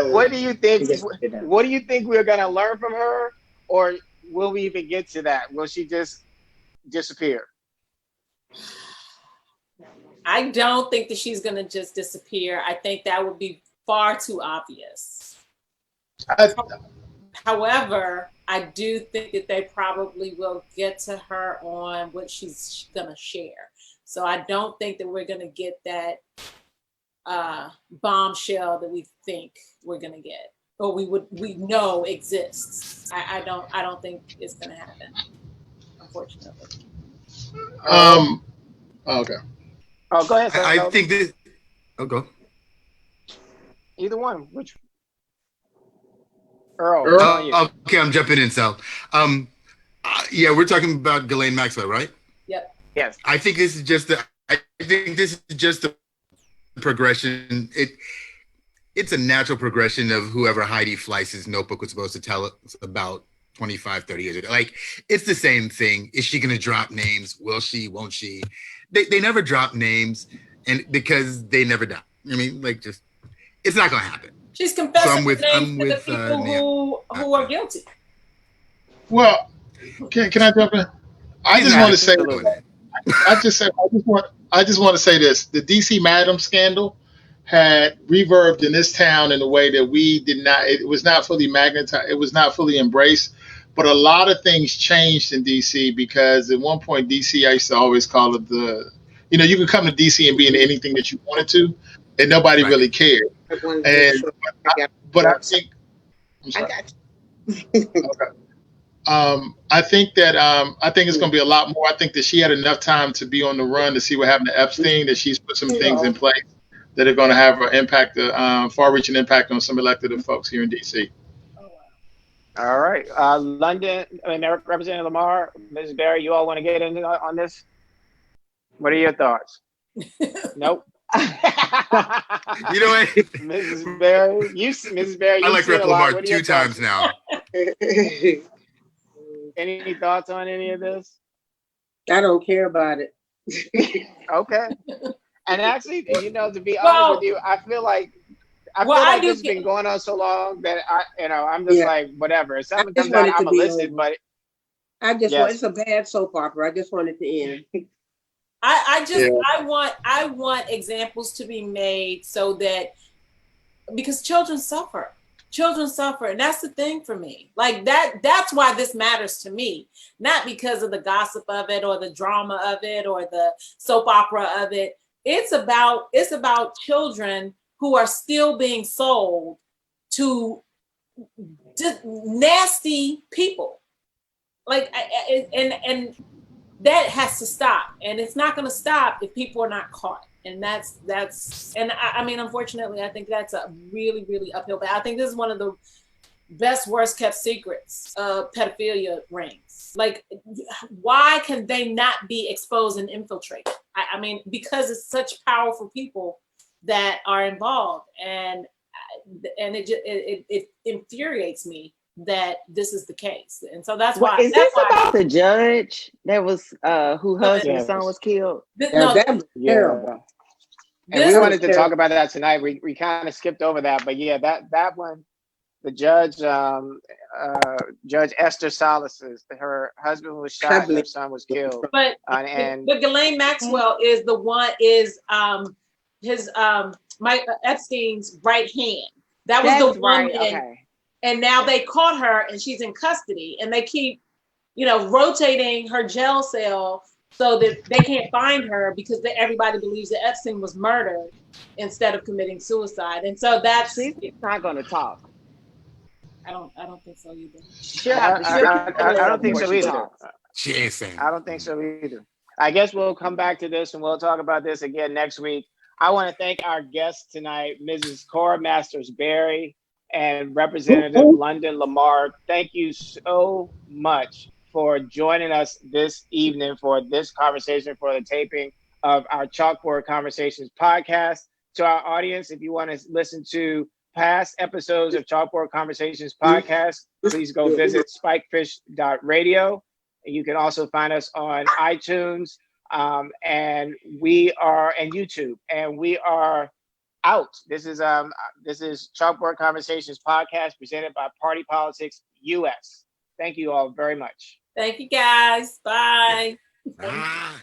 [SPEAKER 4] What do you think?
[SPEAKER 5] Just get that.
[SPEAKER 4] What do you think we're gonna learn from her, or will we even get to that? Will she just disappear?
[SPEAKER 8] I don't think that she's going to just disappear. I think that would be far too obvious. However, I do think that they probably will get to her on what she's going to share. So I don't think that we're going to get that bombshell that we think we're going to get, or we know exists. I don't think it's going to happen, unfortunately.
[SPEAKER 10] Okay.
[SPEAKER 4] Oh, go ahead,
[SPEAKER 9] I
[SPEAKER 4] Sal.
[SPEAKER 9] think this. Oh, go.
[SPEAKER 4] Either one. Which Earl?
[SPEAKER 10] Earl?
[SPEAKER 4] On you.
[SPEAKER 9] Okay, I'm jumping in, Sal. Yeah, we're talking about Ghislaine Maxwell, right?
[SPEAKER 8] Yep.
[SPEAKER 4] Yes.
[SPEAKER 9] I think this is just the progression. It's a natural progression of whoever Heidi Fleiss's notebook was supposed to tell us about 25, 30 years ago. Like, it's the same thing. Is she going to drop names? Will she? Won't she? They never drop names, and because they never die. I mean, like, just it's not going to happen.
[SPEAKER 8] She's confessing
[SPEAKER 9] So I'm with
[SPEAKER 8] the people who are guilty.
[SPEAKER 10] Well, can I jump in? I just want to say, I just want to say this: the DC Madam scandal had reverbed in this town in a way that we did not. It was not fully magnetized. It was not fully embraced. But a lot of things changed in DC because at one point DC, I used to always call it you could come to DC and be in anything that you wanted to, and nobody really cared. And but I think I'm sorry.
[SPEAKER 5] I got you.
[SPEAKER 10] Okay. I think it's going to be a lot more. I think that she had enough time to be on the run to see what happened to Epstein. That she's put some things in place that are going to have an impact, far-reaching impact on some elected folks here in DC.
[SPEAKER 4] All right. London, Representative Lamar, Ms. Barry, you all want to get in on this? What are your thoughts? Nope.
[SPEAKER 9] You know what?
[SPEAKER 4] Mrs. Barry, Mrs. Barry,
[SPEAKER 9] I like Rep. Lamar 2 times now.
[SPEAKER 4] Any thoughts on any of this?
[SPEAKER 5] I don't care about it.
[SPEAKER 4] Okay. And actually, to be honest with you, I feel like this has been going on so long that I'm just like, whatever. If something comes out, I'm gonna listen. But
[SPEAKER 5] I just want it's a bad soap opera. I just want it to end.
[SPEAKER 8] I want examples to be made so that, because children suffer, and that's the thing for me. Like that's why this matters to me, not because of the gossip of it or the drama of it or the soap opera of it. It's about children who are still being sold to nasty people. Like, and that has to stop, and it's not going to stop if people are not caught. And that's I mean, unfortunately, I think that's a really, really uphill battle. I think this is one of the worst kept secrets of pedophilia rings. Like, why can they not be exposed and infiltrated? I mean, because it's such powerful people that are involved, and it infuriates me that this is the case. And so that's why.
[SPEAKER 7] Is this about the judge that was whose husband's son was killed?
[SPEAKER 5] That was terrible.
[SPEAKER 4] And we wanted to talk about that tonight. We kind of skipped over that, but yeah, that one, the judge, Judge Esther Salas, her husband was shot, and her son was killed.
[SPEAKER 8] But Ghislaine Maxwell is the one, Mike Epstein's right hand. That was the woman. Okay. And now they caught her and she's in custody, and they keep rotating her jail cell so that they can't find her because everybody believes that Epstein was murdered instead of committing suicide. And so that's
[SPEAKER 7] She's not going to talk.
[SPEAKER 8] I don't think so either.
[SPEAKER 7] She'll have to shut
[SPEAKER 4] I don't think
[SPEAKER 7] before
[SPEAKER 4] so
[SPEAKER 7] she
[SPEAKER 4] either.
[SPEAKER 7] talks.
[SPEAKER 9] She ain't saying.
[SPEAKER 4] I don't think so either. I guess we'll come back to this and we'll talk about this again next week. I want to thank our guests tonight, Mrs. Cora Masters-Berry and Representative London Lamar. Thank you so much for joining us this evening for this conversation, for the taping of our Chalkboard Conversations podcast. To our audience, if you want to listen to past episodes of Chalkboard Conversations podcast, please go visit spikefish.radio. You can also find us on iTunes and YouTube, and we are out. This is Chalkboard Conversations podcast presented by Party Politics US. Thank you all very much.
[SPEAKER 8] Thank you guys. Bye.
[SPEAKER 9] Ah.